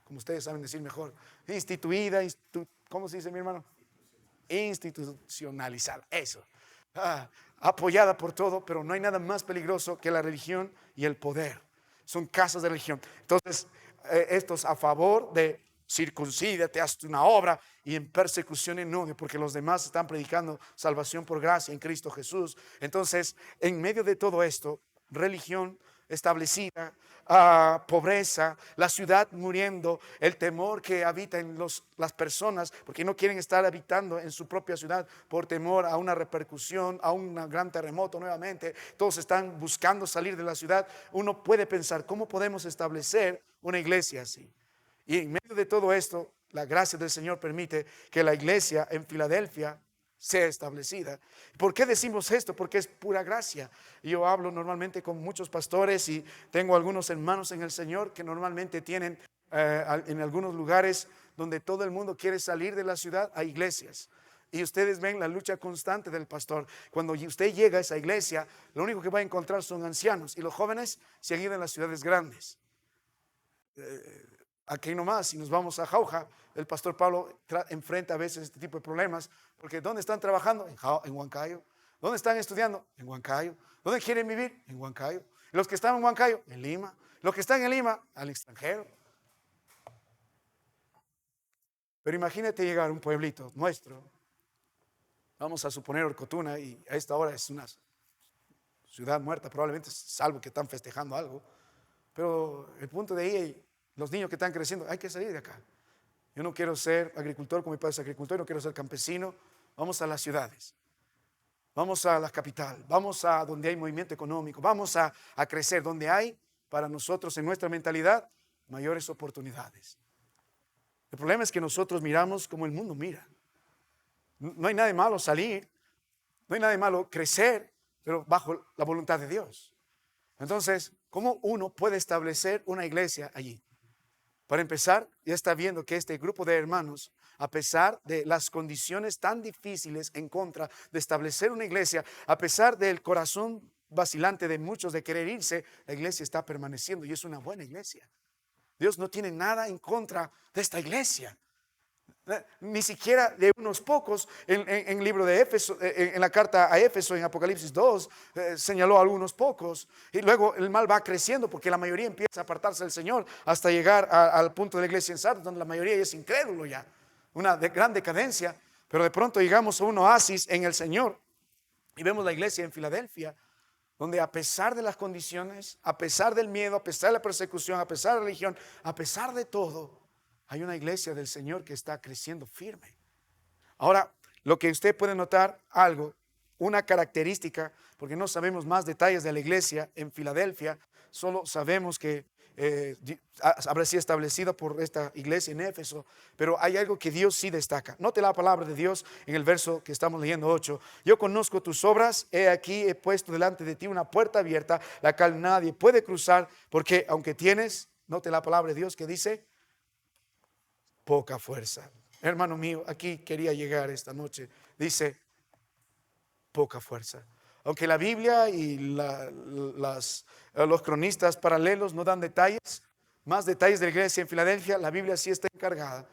como ustedes saben decir mejor, instituida, ¿cómo se dice, mi hermano? Institucionalizada, eso. Apoyada por todo, pero no hay nada más peligroso que la religión y el poder. Son casas de religión. Entonces, estos a favor de circuncídate, hazte una obra, y en persecución en odio, porque los demás están predicando salvación por gracia en Cristo Jesús. Entonces, en medio de todo esto, religión establecida, pobreza, la ciudad muriendo, el temor que habita en las personas, porque no quieren estar habitando en su propia ciudad por temor a una repercusión, a un gran terremoto nuevamente. Todos están buscando salir de la ciudad. Uno puede pensar, ¿cómo podemos establecer una iglesia así? Y en medio de todo esto, la gracia del Señor permite que la iglesia en Filadelfia sea establecida. ¿Por qué decimos esto? Porque es pura gracia. Yo hablo normalmente con muchos pastores y tengo algunos hermanos en el Señor que normalmente tienen en algunos lugares donde todo el mundo quiere salir de la ciudad a iglesias. Y ustedes ven la lucha constante del pastor. Cuando usted llega a esa iglesia, lo único que va a encontrar son ancianos, y los jóvenes se han ido en las ciudades grandes. Aquí nomás, si nos vamos a Jauja, el pastor Pablo enfrenta a veces este tipo de problemas, porque ¿dónde están trabajando? En Huancayo. ¿Dónde están estudiando? En Huancayo. ¿Dónde quieren vivir? En Huancayo. Los que están en Huancayo, en Lima. Los que están en Lima, al extranjero. Pero imagínate llegar a un pueblito nuestro, vamos a suponer Orcotuna, y a esta hora es una ciudad muerta, probablemente, salvo que están festejando algo. Pero el punto de ahí, los niños que están creciendo, hay que salir de acá. Yo no quiero ser agricultor como mi padre es agricultor, no quiero ser campesino. Vamos a las ciudades, vamos a la capital, vamos a donde hay movimiento económico, vamos a crecer, donde hay para nosotros en nuestra mentalidad mayores oportunidades. El problema es que nosotros miramos como el mundo mira. No hay nada de malo salir, no hay nada de malo crecer, pero bajo la voluntad de Dios. Entonces, ¿cómo uno puede establecer una iglesia allí? Para empezar, ya está viendo que este grupo de hermanos, a pesar de las condiciones tan difíciles en contra de establecer una iglesia, a pesar del corazón vacilante de muchos de querer irse, la iglesia está permaneciendo y es una buena iglesia. Dios no tiene nada en contra de esta iglesia. Ni siquiera de unos pocos. En el libro de Éfeso, en la carta a Éfeso, en Apocalipsis 2, señaló a algunos pocos. Y luego el mal va creciendo porque la mayoría empieza a apartarse del Señor hasta llegar al punto de la iglesia en Sardes, donde la mayoría es incrédulo ya. Una gran decadencia. Pero de pronto llegamos a un oasis en el Señor y vemos la iglesia en Filadelfia, donde a pesar de las condiciones, a pesar del miedo, a pesar de la persecución, a pesar de la religión, a pesar de todo, hay una iglesia del Señor que está creciendo firme. Ahora, lo que usted puede notar, una característica, porque no sabemos más detalles de la iglesia en Filadelfia, solo sabemos que habrá sido establecida por esta iglesia en Éfeso, pero hay algo que Dios sí destaca. Note la palabra de Dios en el verso que estamos leyendo 8. Yo conozco tus obras, he aquí he puesto delante de ti una puerta abierta, la cual nadie puede cruzar, porque aunque tienes, note la palabra de Dios que dice, poca fuerza. Hermano mío, aquí quería llegar esta noche. Dice, poca fuerza. Aunque la Biblia y los cronistas paralelos no dan detalles, más detalles de la iglesia en Filadelfia, la Biblia sí está encargada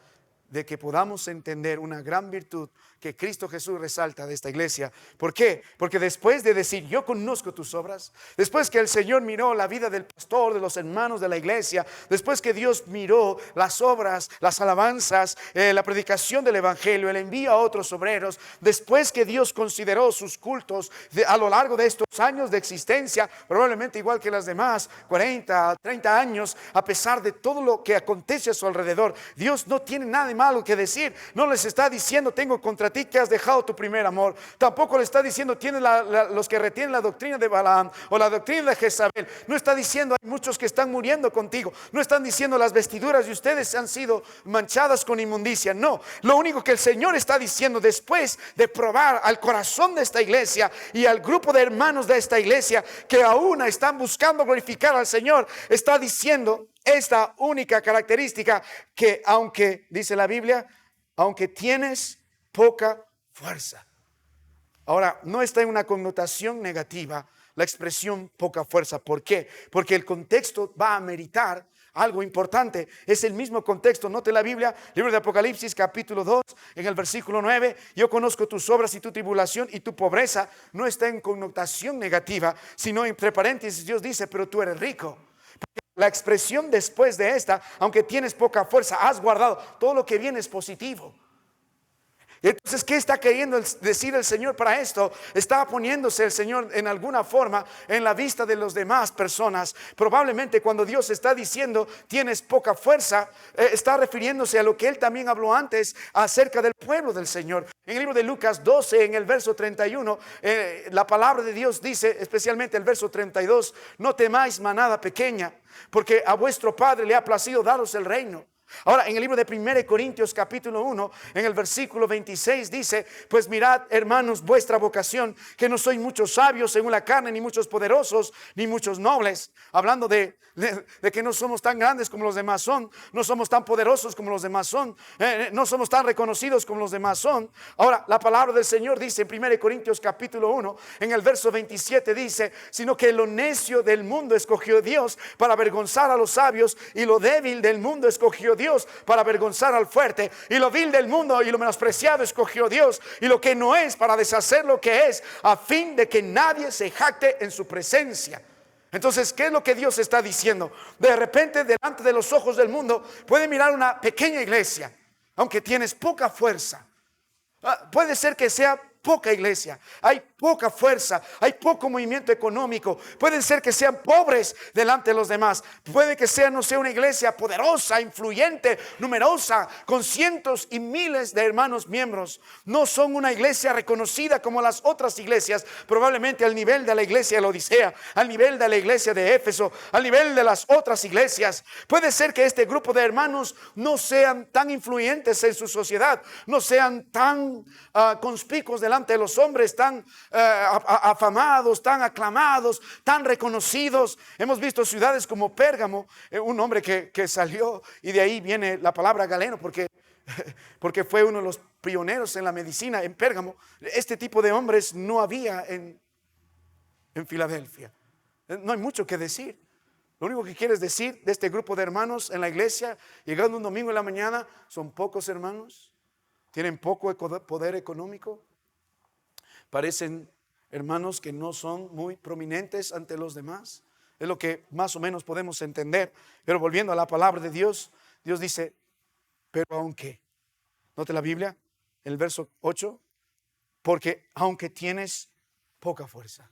de que podamos entender una gran virtud que Cristo Jesús resalta de esta iglesia. ¿Por qué? Porque después de decir, yo conozco tus obras, después que el Señor miró la vida del pastor, de los hermanos de la iglesia, después que Dios miró las obras, las alabanzas, la predicación del evangelio, el envío a otros obreros, después que Dios consideró sus cultos a lo largo de estos años de existencia, probablemente igual que las demás, 40, 30 años, a pesar de todo lo que acontece a su alrededor, Dios no tiene nada de malo que decir. No les está diciendo, tengo contra ti que has dejado tu primer amor. Tampoco le está diciendo, tienes los que retienen la doctrina de Balaam o la doctrina de Jezabel. No está diciendo, hay muchos que están muriendo contigo. No están diciendo, las vestiduras de ustedes han sido manchadas con inmundicia. No, lo único que el Señor está diciendo, después de probar al corazón de esta iglesia y al grupo de hermanos de esta iglesia que aún están buscando glorificar al Señor, está diciendo esta única característica, que aunque, dice la Biblia, aunque tienes poca fuerza. Ahora, no está en una connotación negativa la expresión poca fuerza. ¿Por qué? Porque el contexto va a meritar algo importante. Es el mismo contexto. Note la Biblia, libro de Apocalipsis capítulo 2, en el versículo 9. Yo conozco tus obras y tu tribulación y tu pobreza. No está en connotación negativa, sino entre paréntesis Dios dice, pero tú eres rico. La expresión después de esta, aunque tienes poca fuerza, has guardado, todo lo que viene es positivo. Entonces, ¿qué está queriendo decir el Señor para esto? Está poniéndose el Señor en alguna forma en la vista de las demás personas. Probablemente cuando Dios está diciendo tienes poca fuerza, está refiriéndose a lo que Él también habló antes acerca del pueblo del Señor. En el libro de Lucas 12, en el verso 31, la palabra de Dios dice, especialmente el verso 32, no temáis manada pequeña, porque a vuestro Padre le ha placido daros el reino. Ahora, en el libro de 1 Corintios capítulo 1, en el versículo 26 dice: pues mirad, hermanos, vuestra vocación, que no sois muchos sabios según la carne, ni muchos poderosos, ni muchos nobles. Hablando de que no somos tan grandes como los demás son, no somos tan poderosos como los demás son, no somos tan reconocidos como los demás son. Ahora, la palabra del Señor dice en 1 Corintios capítulo 1, en el verso 27 dice: sino que lo necio del mundo escogió Dios para avergonzar a los sabios, y lo débil del mundo escogió Dios para avergonzar al fuerte, y lo vil del mundo y lo menospreciado escogió Dios, y lo que no es, para deshacer lo que es, a fin de que nadie se jacte en su presencia. Entonces, ¿qué es lo que Dios está diciendo? De repente, delante de los ojos del mundo, puede mirar una pequeña iglesia, aunque tienes poca fuerza. Puede ser que sea poca iglesia, hay poca fuerza, hay poco movimiento económico. Puede ser que sean pobres delante de los demás. Puede que sea, no sea una iglesia poderosa, influyente, numerosa, con cientos y miles de hermanos miembros. No son una iglesia reconocida como las otras iglesias, probablemente al nivel de la iglesia de la Odisea, al nivel de la iglesia de Éfeso, al nivel de las otras iglesias. Puede ser que este grupo de hermanos no sean tan influyentes en su sociedad, no sean tan conspicuos delante de los hombres, tan afamados, tan aclamados, tan reconocidos. Hemos visto ciudades como Pérgamo, un hombre que salió, y de ahí viene la palabra galeno, porque fue uno de los pioneros en la medicina en Pérgamo. Este tipo de hombres no había en Filadelfia. No hay mucho que decir. Lo único que quieres decir de este grupo de hermanos en la iglesia, llegando un domingo en la mañana, son pocos hermanos, tienen poco poder económico, parecen hermanos que no son muy prominentes ante los demás. Es lo que más o menos podemos entender. Pero volviendo a la palabra de Dios, Dios dice: pero aunque, note la Biblia, el verso 8, porque aunque tienes poca fuerza,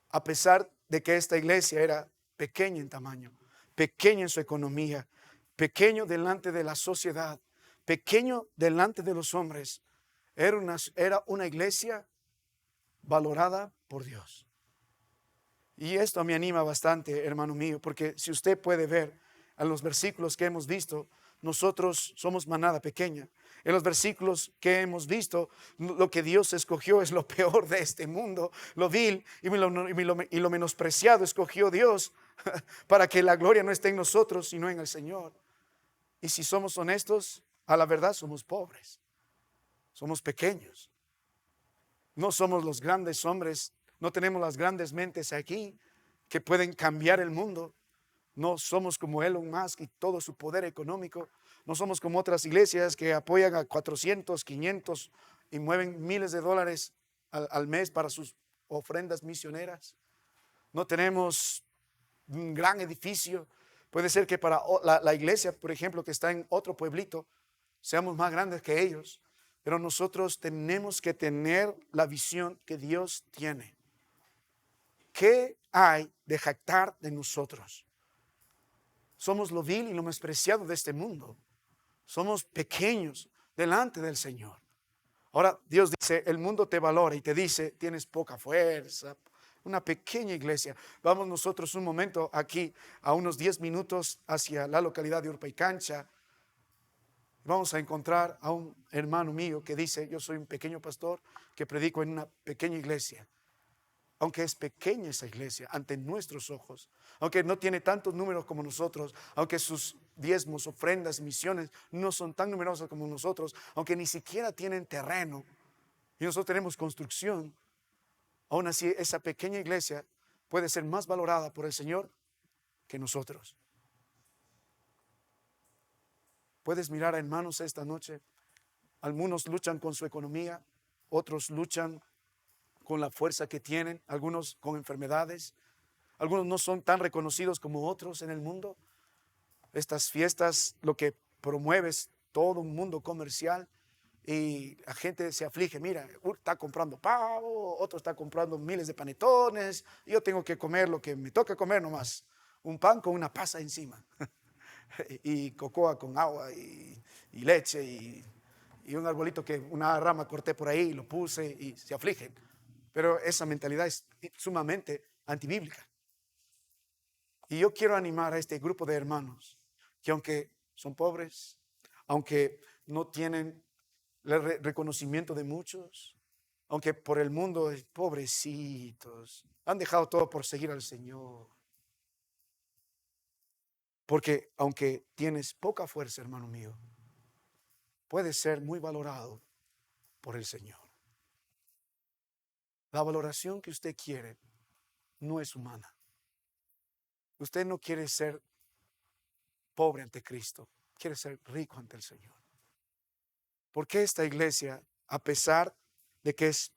a pesar de que esta iglesia era pequeña en tamaño, pequeña en su economía, pequeño delante de la sociedad, pequeño delante de los hombres, era una iglesia valorada por Dios. Y esto me anima bastante, hermano mío, porque si usted puede ver en los versículos que hemos visto, nosotros somos manada pequeña. En los versículos que hemos visto, lo que Dios escogió es lo peor de este mundo, lo vil y lo menospreciado escogió Dios para que la gloria no esté en nosotros, sino en el Señor. Y si somos honestos, a la verdad somos pobres, somos pequeños. No somos los grandes hombres, no tenemos las grandes mentes aquí que pueden cambiar el mundo. No somos como Elon Musk y todo su poder económico. No somos como otras iglesias que apoyan a 400, 500 y mueven miles de dólares al mes para sus ofrendas misioneras. No tenemos un gran edificio. Puede ser que para la iglesia, por ejemplo, que está en otro pueblito, seamos más grandes que ellos. Pero nosotros tenemos que tener la visión que Dios tiene. ¿Qué hay de jactar de nosotros? Somos lo vil y lo menospreciado de este mundo. Somos pequeños delante del Señor. Ahora Dios dice: el mundo te valora y te dice: tienes poca fuerza. Una pequeña iglesia. Vamos nosotros un momento aquí, a unos 10 minutos hacia la localidad de Urpaicancha. Vamos a encontrar a un hermano mío que dice: yo soy un pequeño pastor que predico en una pequeña iglesia. Aunque es pequeña esa iglesia ante nuestros ojos, aunque no tiene tantos números como nosotros, aunque sus diezmos, ofrendas, misiones no son tan numerosas como nosotros, aunque ni siquiera tienen terreno y nosotros tenemos construcción, aún así esa pequeña iglesia puede ser más valorada por el Señor que nosotros. Puedes mirar a hermanos esta noche. Algunos luchan con su economía, otros luchan con la fuerza que tienen, algunos con enfermedades, algunos no son tan reconocidos como otros en el mundo. Estas fiestas lo que promueve es todo un mundo comercial y la gente se aflige. Mira, está comprando pavo, otro está comprando miles de panetones, yo tengo que comer lo que me toca comer nomás, un pan con una pasa encima y cocoa con agua y leche y un arbolito que una rama corté por ahí y lo puse, y se afligen. Pero esa mentalidad es sumamente antibíblica. Y yo quiero animar a este grupo de hermanos que aunque son pobres, aunque no tienen el reconocimiento de muchos, aunque por el mundo, pobrecitos, han dejado todo por seguir al Señor. Porque aunque tienes poca fuerza, hermano mío, puedes ser muy valorado por el Señor. La valoración que usted quiere no es humana. Usted no quiere ser pobre ante Cristo, quiere ser rico ante el Señor. Porque esta iglesia, a pesar de que es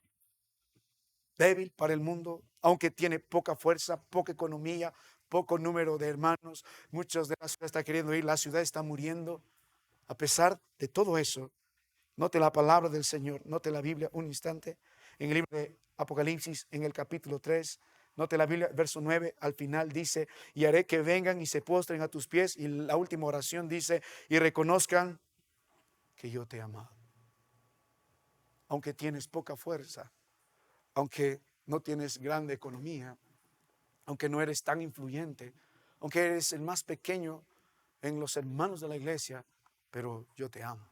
débil para el mundo, aunque tiene poca fuerza, poca economía, poco número de hermanos, muchos de la ciudad están queriendo ir, la ciudad está muriendo, a pesar de todo eso, note la palabra del Señor, note la Biblia un instante, en el libro de Apocalipsis, en el capítulo 3, note la Biblia, verso 9, al final dice, y haré que vengan y se postren a tus pies, y la última oración dice, y reconozcan que yo te he amado. Aunque tienes poca fuerza, aunque no tienes grande economía, aunque no eres tan influyente, aunque eres el más pequeño en los hermanos de la iglesia, pero yo te amo.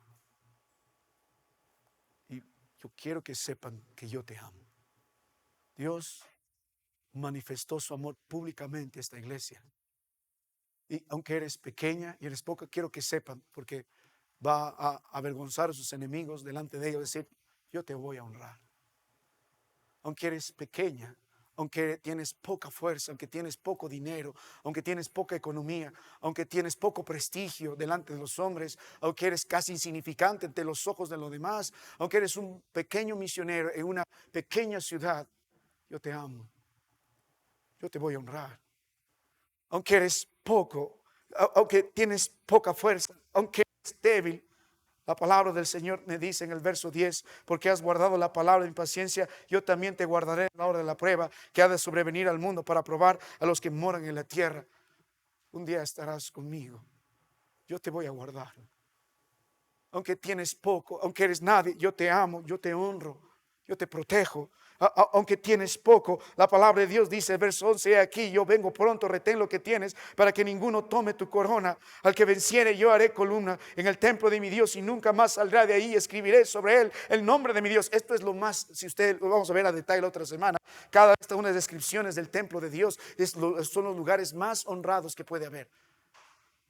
Y yo quiero que sepan que yo te amo. Dios manifestó su amor públicamente a esta iglesia. Y aunque eres pequeña y eres poca, quiero que sepan, porque va a avergonzar a sus enemigos delante de ellos, decir, yo te voy a honrar. Aunque eres pequeña, aunque tienes poca fuerza, aunque tienes poco dinero, aunque tienes poca economía, aunque tienes poco prestigio delante de los hombres, aunque eres casi insignificante ante los ojos de los demás, aunque eres un pequeño misionero en una pequeña ciudad, yo te amo, yo te voy a honrar. Aunque eres poco, aunque tienes poca fuerza, aunque eres débil, la palabra del Señor me dice en el verso 10, porque has guardado la palabra de mi paciencia, yo también te guardaré en la hora de la prueba que ha de sobrevenir al mundo para probar a los que moran en la tierra. Un día estarás conmigo, yo te voy a guardar. Aunque tienes poco, aunque eres nadie, yo te amo, yo te honro, yo te protejo. Aunque tienes poco, la palabra de Dios dice, verso 11, he aquí, yo vengo pronto, retén lo que tienes, para que ninguno tome tu corona. Al que venciere, yo haré columna en el templo de mi Dios y nunca más saldrá de ahí. Escribiré sobre él el nombre de mi Dios. Esto es lo más, si usted lo vamos a ver a detalle la otra semana, cada esta unas descripciones del templo de Dios son los lugares más honrados que puede haber.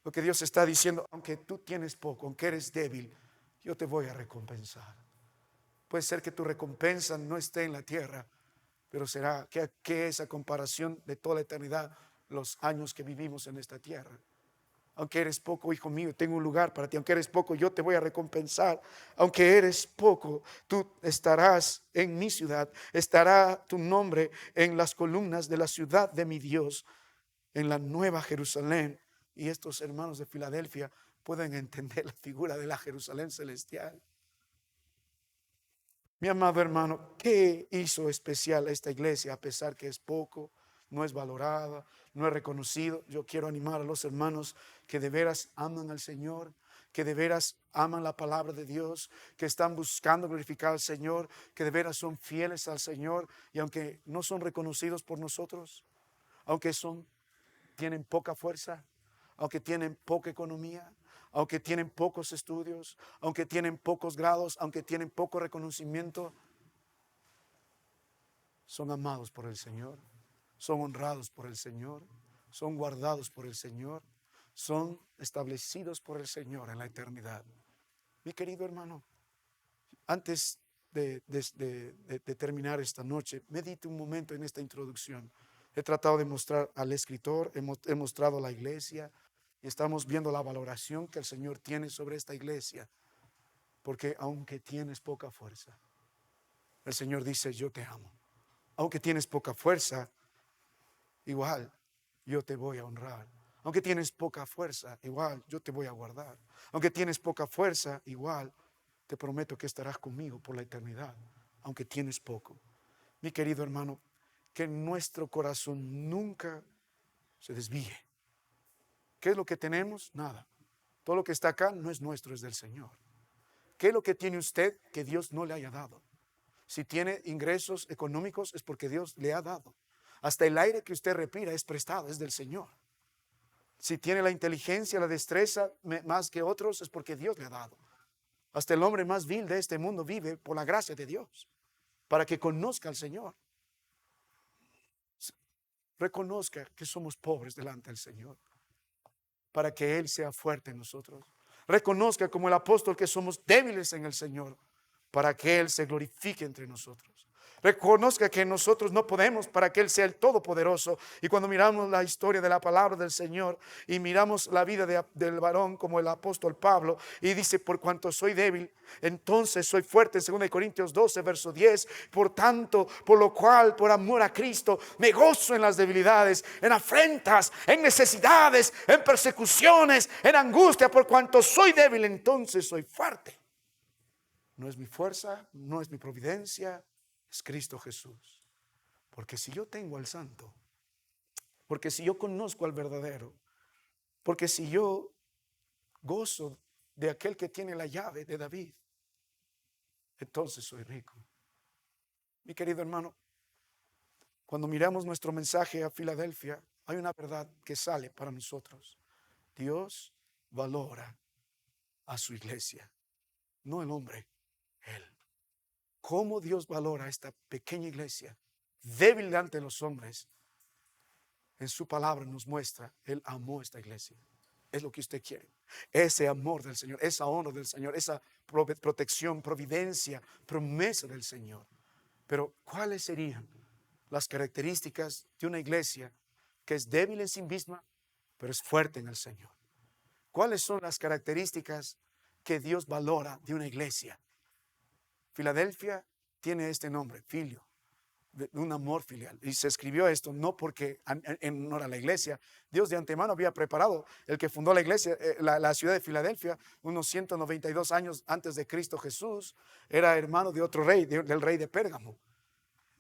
Lo que Dios está diciendo, aunque tú tienes poco, aunque eres débil, yo te voy a recompensar. Puede ser que tu recompensa no esté en la tierra, pero será que esa comparación de toda la eternidad, los años que vivimos en esta tierra. Aunque eres poco, hijo mío, tengo un lugar para ti. Aunque eres poco, yo te voy a recompensar. Aunque eres poco, tú estarás en mi ciudad. Estará tu nombre en las columnas de la ciudad de mi Dios, en la nueva Jerusalén. Y estos hermanos de Filadelfia pueden entender la figura de la Jerusalén celestial. Mi amado hermano, ¿qué hizo especial a esta iglesia a pesar que es poco, no es valorada, no es reconocido? Yo quiero animar a los hermanos que de veras aman al Señor, que de veras aman la palabra de Dios, que están buscando glorificar al Señor, que de veras son fieles al Señor y aunque no son reconocidos por nosotros, aunque tienen poca fuerza, aunque tienen poca economía, aunque tienen pocos estudios, aunque tienen pocos grados, aunque tienen poco reconocimiento, son amados por el Señor, son honrados por el Señor, son guardados por el Señor, son establecidos por el Señor en la eternidad. Mi querido hermano, antes de terminar esta noche, medite un momento en esta introducción. He tratado de mostrar al escritor, he mostrado a la iglesia y estamos viendo la valoración que el Señor tiene sobre esta iglesia. Porque aunque tienes poca fuerza, el Señor dice, yo te amo. Aunque tienes poca fuerza, igual yo te voy a honrar. Aunque tienes poca fuerza, igual yo te voy a guardar. Aunque tienes poca fuerza, igual te prometo que estarás conmigo por la eternidad. Aunque tienes poco. Mi querido hermano, que nuestro corazón nunca se desvíe. ¿Qué es lo que tenemos? Nada. Todo lo que está acá no es nuestro, es del Señor. ¿Qué es lo que tiene usted que Dios no le haya dado? Si tiene ingresos económicos es porque Dios le ha dado. Hasta el aire que usted respira es prestado, es del Señor. Si tiene la inteligencia, la destreza más que otros, es porque Dios le ha dado. Hasta el hombre más vil de este mundo vive por la gracia de Dios, para que conozca al Señor. Reconozca que somos pobres delante del Señor, para que Él sea fuerte en nosotros. Reconozca como el apóstol que somos débiles en el Señor, para que Él se glorifique entre nosotros. Reconozca que nosotros no podemos, para que Él sea el Todopoderoso. Y cuando miramos la historia de la palabra del Señor y miramos la vida del varón como el apóstol Pablo, y dice: por cuanto soy débil, entonces soy fuerte, en 2 Corintios 12, verso 10. Por tanto, por lo cual, por amor a Cristo, me gozo en las debilidades, en afrentas, en necesidades, en persecuciones, en angustia. Por cuanto soy débil, entonces soy fuerte. No es mi fuerza, no es mi providencia, es Cristo Jesús. Porque si yo tengo al santo, porque si yo conozco al verdadero, porque si yo gozo de aquel que tiene la llave de David, entonces soy rico. Mi querido hermano, cuando miramos nuestro mensaje a Filadelfia, hay una verdad que sale para nosotros. Dios valora a su iglesia, no el hombre, Él. ¿Cómo Dios valora a esta pequeña iglesia, débil ante los hombres? En su palabra nos muestra, Él amó esta iglesia. Es lo que usted quiere. Ese amor del Señor, esa honra del Señor, esa protección, providencia, promesa del Señor. Pero ¿cuáles serían las características de una iglesia que es débil en sí misma, pero es fuerte en el Señor? ¿Cuáles son las características que Dios valora de una iglesia? Filadelfia tiene este nombre, filio, de un amor filial. Y se escribió esto no porque en honor a la iglesia. Dios de antemano había preparado. El que fundó la iglesia, la ciudad de Filadelfia, unos 192 años antes de Cristo Jesús, era hermano de otro rey, del rey de Pérgamo.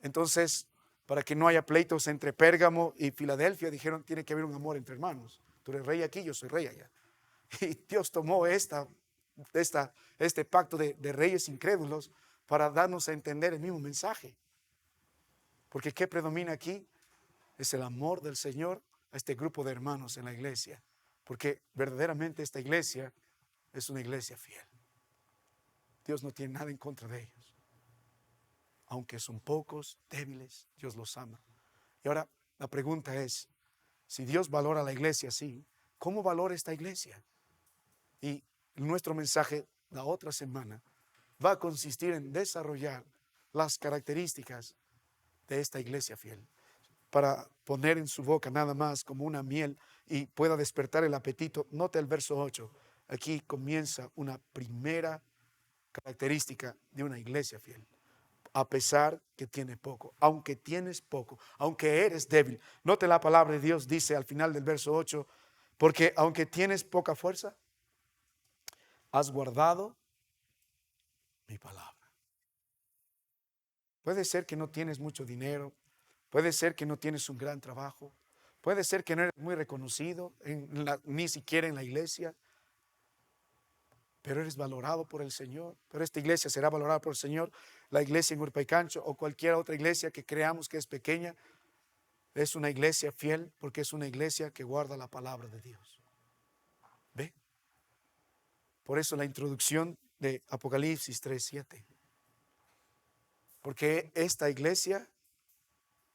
Entonces, para que no haya pleitos entre Pérgamo y Filadelfia, dijeron: tiene que haber un amor entre hermanos. Tú eres rey aquí, yo soy rey allá. Y Dios tomó este pacto de reyes incrédulos para darnos a entender el mismo mensaje. Porque ¿qué predomina aquí? Es el amor del Señor a este grupo de hermanos en la iglesia. Porque verdaderamente esta iglesia es una iglesia fiel. Dios no tiene nada en contra de ellos. Aunque son pocos, débiles, Dios los ama. Y ahora la pregunta es, si Dios valora a la iglesia así, ¿cómo valora esta iglesia? Y nuestro mensaje la otra semana va a consistir en desarrollar las características de esta iglesia fiel, para poner en su boca nada más como una miel y pueda despertar el apetito. Nota el verso 8. Aquí comienza una primera característica de una iglesia fiel. A pesar que tiene poco, aunque tienes poco, aunque eres débil. Note la palabra de Dios dice al final del verso 8, porque aunque tienes poca fuerza, has guardado mi palabra. Puede ser que no tienes mucho dinero, puede ser que no tienes un gran trabajo, puede ser que no eres muy reconocido, ni siquiera en la iglesia, pero eres valorado por el Señor. Pero esta iglesia será valorada por el Señor. La iglesia en Urpaicancho o cualquier otra iglesia que creamos que es pequeña, es una iglesia fiel porque es una iglesia que guarda la palabra de Dios. ¿Ve? Por eso la introducción de Apocalipsis 3:7. Porque esta iglesia,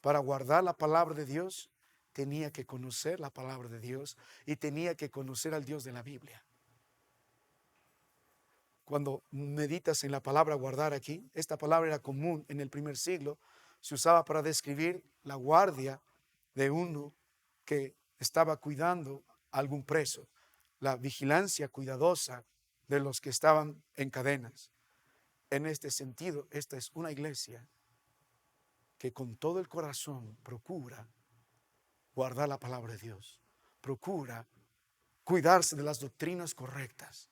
para guardar la palabra de Dios, tenía que conocer la palabra de Dios y tenía que conocer al Dios de la Biblia. Cuando meditas en la palabra guardar aquí, esta palabra era común en el primer siglo, se usaba para describir la guardia de uno que estaba cuidando a algún preso, la vigilancia cuidadosa de los que estaban en cadenas. En este sentido, esta es una iglesia que con todo el corazón procura guardar la palabra de Dios, procura cuidarse de las doctrinas correctas,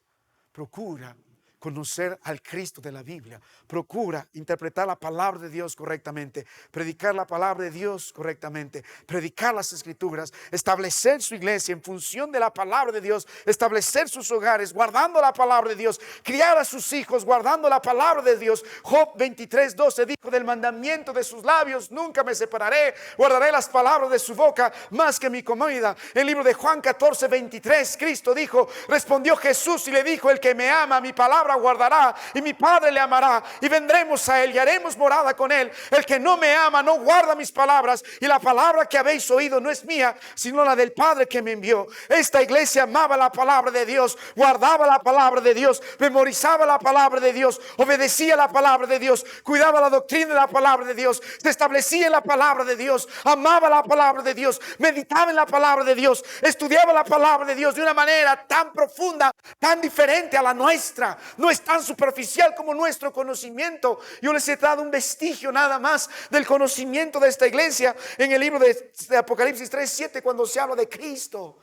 procura conocer al Cristo de la Biblia. Procura interpretar la palabra de Dios correctamente, predicar la palabra de Dios correctamente, predicar las Escrituras, establecer su iglesia en función de la palabra de Dios, establecer sus hogares guardando la palabra de Dios, criar a sus hijos guardando la palabra de Dios. Job 23:12 dijo: del mandamiento de sus labios nunca me separaré, guardaré las palabras de su boca más que mi comida. En el libro de Juan 14:23 Cristo dijo, respondió Jesús y le dijo: el que me ama, mi palabra guardará, y mi Padre le amará, y vendremos a él y haremos morada con él. El que no me ama no guarda mis palabras, y la palabra que habéis oído no es mía, sino la del Padre que me envió. Esta iglesia amaba la palabra de Dios, guardaba la palabra de Dios, memorizaba la palabra de Dios, obedecía la palabra de Dios, cuidaba la doctrina de la palabra de Dios, se establecía en la palabra de Dios, amaba la palabra de Dios, meditaba en la palabra de Dios, estudiaba la palabra de Dios de una manera tan profunda, tan diferente a la nuestra. No es tan superficial como nuestro conocimiento. Yo les he dado un vestigio nada más del conocimiento de esta iglesia en el libro de Apocalipsis 3:7, cuando se habla de Cristo.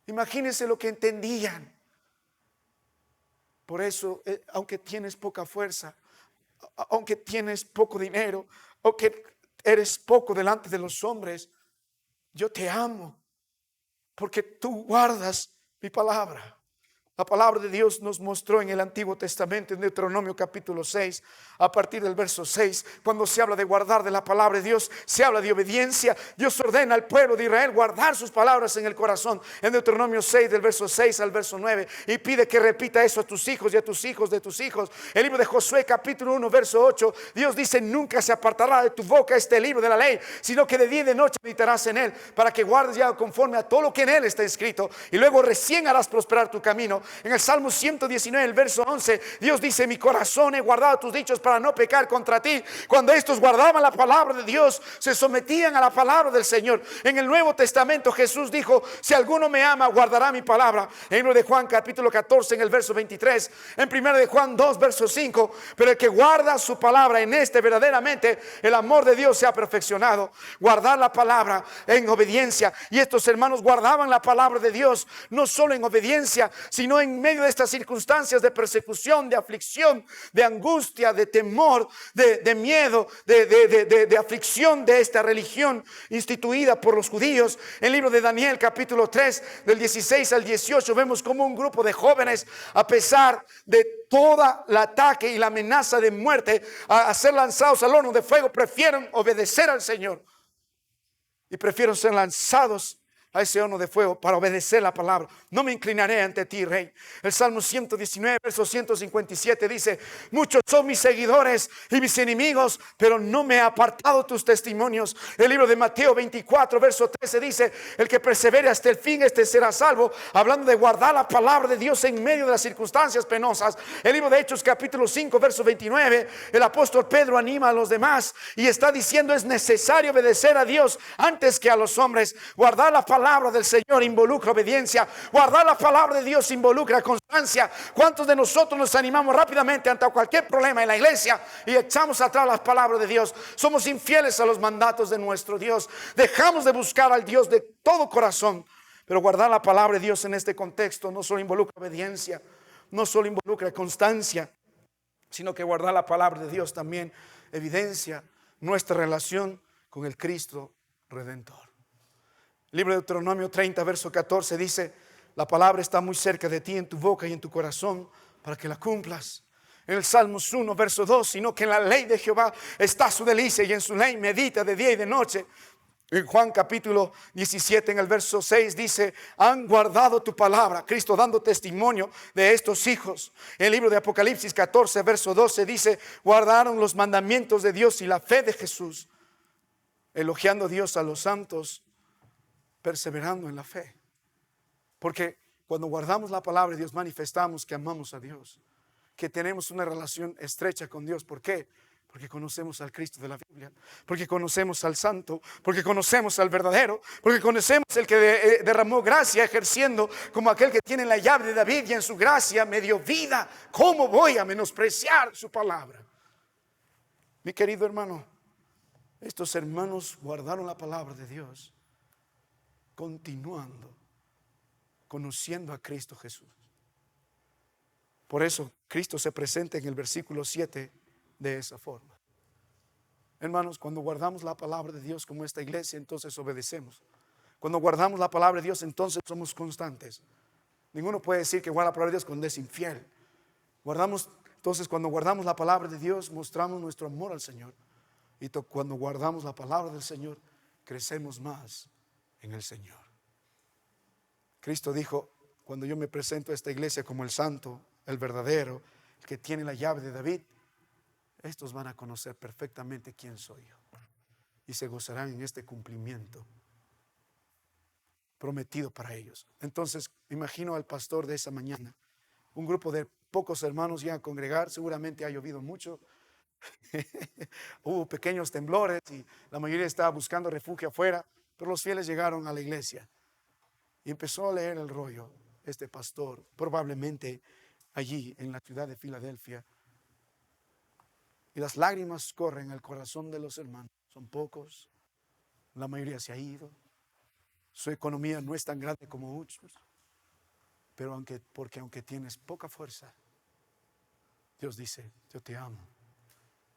Imagínense lo que entendían. Por eso, aunque tienes poca fuerza, aunque tienes poco dinero, aunque eres poco delante de los hombres, yo te amo, porque tú guardas mi palabra. La palabra de Dios nos mostró en el Antiguo Testamento, en Deuteronomio capítulo 6, a partir del verso 6, cuando se habla de guardar de la palabra de Dios, se habla de obediencia. Dios ordena al pueblo de Israel guardar sus palabras en el corazón, en Deuteronomio 6, del verso 6 al verso 9, y pide que repita eso a tus hijos y a tus hijos de tus hijos. El libro de Josué capítulo 1, verso 8, Dios dice: nunca se apartará de tu boca este libro de la ley, sino que de día y de noche meditarás en él, para que guardes ya conforme a todo lo que en él está escrito, y luego recién harás prosperar tu camino. En el Salmo 119, el verso 11, Dios dice: mi corazón he guardado tus dichos para no pecar contra ti. Cuando estos guardaban la palabra de Dios, se sometían a la palabra del Señor. En el Nuevo Testamento Jesús dijo: si alguno me ama, guardará mi palabra. En el de Juan capítulo 14, en el verso 23. En 1 de Juan 2, verso 5, pero el que guarda su palabra, en este verdaderamente el amor de Dios se ha perfeccionado. Guardar la palabra en obediencia. Y estos hermanos guardaban la palabra de Dios, no solo en obediencia, sino en medio de estas circunstancias de persecución, de aflicción, de angustia, de temor, de miedo, de aflicción de esta religión instituida por los judíos. En el libro de Daniel capítulo 3, del 16 al 18, vemos como un grupo de jóvenes, a pesar de toda el ataque y la amenaza de muerte a ser lanzados al horno de fuego, prefieren obedecer al Señor y prefieren ser lanzados a ese horno de fuego para obedecer la palabra. No me inclinaré ante ti, Rey. El Salmo 119, verso 157 dice: muchos son mis seguidores y mis enemigos, pero no me he apartado tus testimonios. El libro de Mateo 24, verso 13 dice: el que persevere hasta el fin, este será salvo. Hablando de guardar la palabra de Dios en medio de las circunstancias penosas. El libro de Hechos capítulo 5, verso 29, el apóstol Pedro anima a los demás y está diciendo: es necesario obedecer a Dios antes que a los hombres. Guardar la palabra del Señor involucra obediencia. Guardar la palabra de Dios involucra constancia. ¿Cuántos de nosotros nos animamos rápidamente ante cualquier problema en la iglesia y echamos atrás las palabras de Dios? Somos infieles a los mandatos de nuestro Dios. Dejamos de buscar al Dios de todo corazón. Pero guardar la palabra de Dios en este contexto no solo involucra obediencia, no solo involucra constancia, sino que guardar la palabra de Dios también evidencia nuestra relación con el Cristo Redentor. El libro de Deuteronomio 30, verso 14 dice: la palabra está muy cerca de ti, en tu boca y en tu corazón, para que la cumplas. En el Salmos 1, verso 2, sino que en la ley de Jehová está su delicia, y en su ley medita de día y de noche. En Juan capítulo 17, en el verso 6 dice: han guardado tu palabra. Cristo dando testimonio de estos hijos. En el libro de Apocalipsis 14, verso 12 dice: guardaron los mandamientos de Dios y la fe de Jesús, elogiando a Dios a los santos, perseverando en la fe. Porque cuando guardamos la palabra de Dios, manifestamos que amamos a Dios, que tenemos una relación estrecha con Dios. ¿Por qué? Porque conocemos al Cristo de la Biblia, porque conocemos al Santo, porque conocemos al verdadero, porque conocemos el que derramó gracia, ejerciendo como aquel que tiene la llave de David, y en su gracia me dio vida. ¿Cómo voy a menospreciar su palabra? Mi querido hermano, estos hermanos guardaron la palabra de Dios, continuando, conociendo a Cristo Jesús. Por eso Cristo se presenta en el versículo 7 de esa forma. Hermanos, cuando guardamos la palabra de Dios como esta iglesia, entonces obedecemos. Cuando guardamos la palabra de Dios, entonces somos constantes. Ninguno puede decir que guarda la palabra de Dios cuando es infiel. Entonces, cuando guardamos la palabra de Dios, mostramos nuestro amor al Señor. Y cuando guardamos la palabra del Señor, crecemos más en el Señor. Cristo dijo, cuando yo me presento a esta iglesia como el santo, el verdadero, el que tiene la llave de David, estos van a conocer perfectamente quién soy yo. Y se gozarán en este cumplimiento prometido para ellos. Entonces, imagino al pastor de esa mañana, un grupo de pocos hermanos ya a congregar, seguramente ha llovido mucho, hubo pequeños temblores y la mayoría estaba buscando refugio afuera, pero los fieles llegaron a la iglesia y empezó a leer el rollo. Este pastor, probablemente allí en la ciudad de Filadelfia, y las lágrimas corren al corazón de los hermanos. Son pocos, la mayoría se ha ido, su economía no es tan grande como muchos, pero aunque tienes poca fuerza, Dios dice, yo te amo,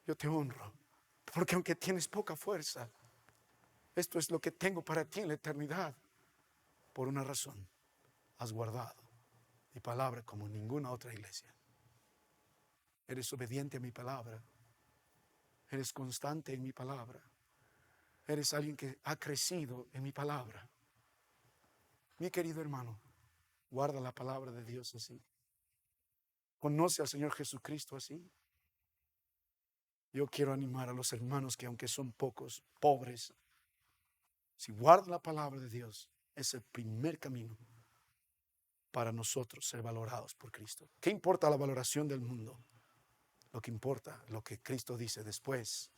yo te honro, porque aunque tienes poca fuerza, esto es lo que tengo para ti en la eternidad. Por una razón, has guardado mi palabra como ninguna otra iglesia. Eres obediente a mi palabra, eres constante en mi palabra, eres alguien que ha crecido en mi palabra. Mi querido hermano, guarda la palabra de Dios así. Conoce al Señor Jesucristo así. Yo quiero animar a los hermanos que aunque son pocos, pobres, si guardan la palabra de Dios, es el primer camino para nosotros ser valorados por Cristo. ¿Qué importa la valoración del mundo? Lo que importa, lo que Cristo dice después,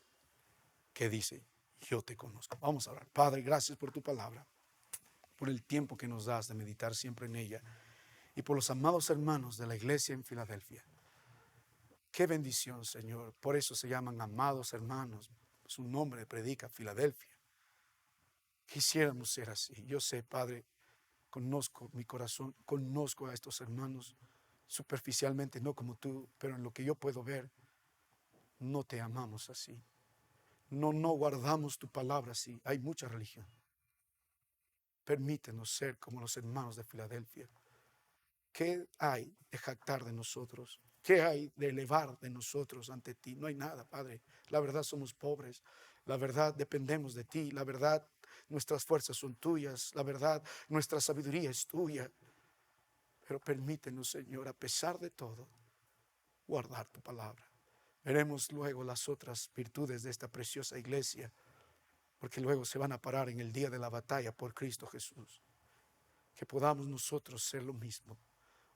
que dice, yo te conozco. Vamos a orar. Padre, gracias por tu palabra, por el tiempo que nos das de meditar siempre en ella y por los amados hermanos de la iglesia en Filadelfia. Qué bendición, Señor. Por eso se llaman amados hermanos. Su nombre predica Filadelfia. Quisiéramos ser así. Yo sé, Padre, conozco mi corazón, conozco a estos hermanos superficialmente, no como tú, pero en lo que yo puedo ver, no te amamos así. No guardamos tu palabra así. Hay mucha religión. Permítenos ser como los hermanos de Filadelfia. ¿Qué hay de jactar de nosotros? ¿Qué hay de elevar de nosotros ante ti? No hay nada, Padre. La verdad somos pobres. La verdad dependemos de ti. La verdad nuestras fuerzas son tuyas. La verdad nuestra sabiduría es tuya. Pero permítenos, Señor, a pesar de todo, guardar tu palabra. Veremos luego las otras virtudes de esta preciosa iglesia, porque luego se van a parar en el día de la batalla por Cristo Jesús. Que podamos nosotros ser lo mismo.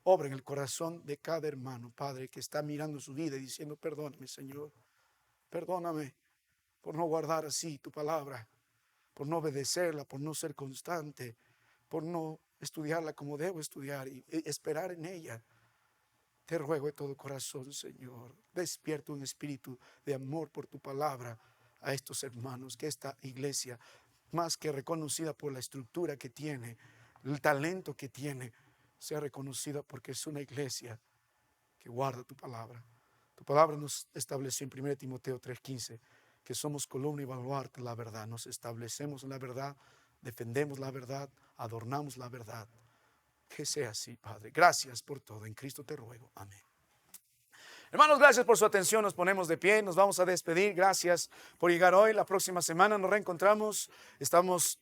Obra en el corazón de cada hermano, Padre, que está mirando su vida y diciendo, perdóname, Señor, perdóname por no guardar así tu palabra, por no obedecerla, por no ser constante, por no estudiarla como debo estudiar y esperar en ella. Te ruego de todo corazón, Señor, despierta un espíritu de amor por tu palabra a estos hermanos, que esta iglesia, más que reconocida por la estructura que tiene, el talento que tiene, sea reconocida porque es una iglesia que guarda tu palabra. Tu palabra nos estableció en 1 Timoteo 3:15 que somos columna y baluarte de la verdad. Nos establecemos en la verdad, defendemos la verdad, adornamos la verdad. Que sea así, Padre. Gracias por todo. En Cristo te ruego. Amén. Hermanos, gracias por su atención. Nos ponemos de pie. Nos vamos a despedir. Gracias por llegar hoy. La próxima semana nos reencontramos. Estamos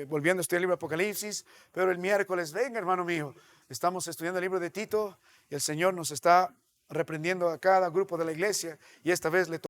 volviendo a estudiar el libro de Apocalipsis. Pero el miércoles, venga, hermano mío. Estamos estudiando el libro de Tito. Y el Señor nos está reprendiendo a cada grupo de la iglesia. Y esta vez le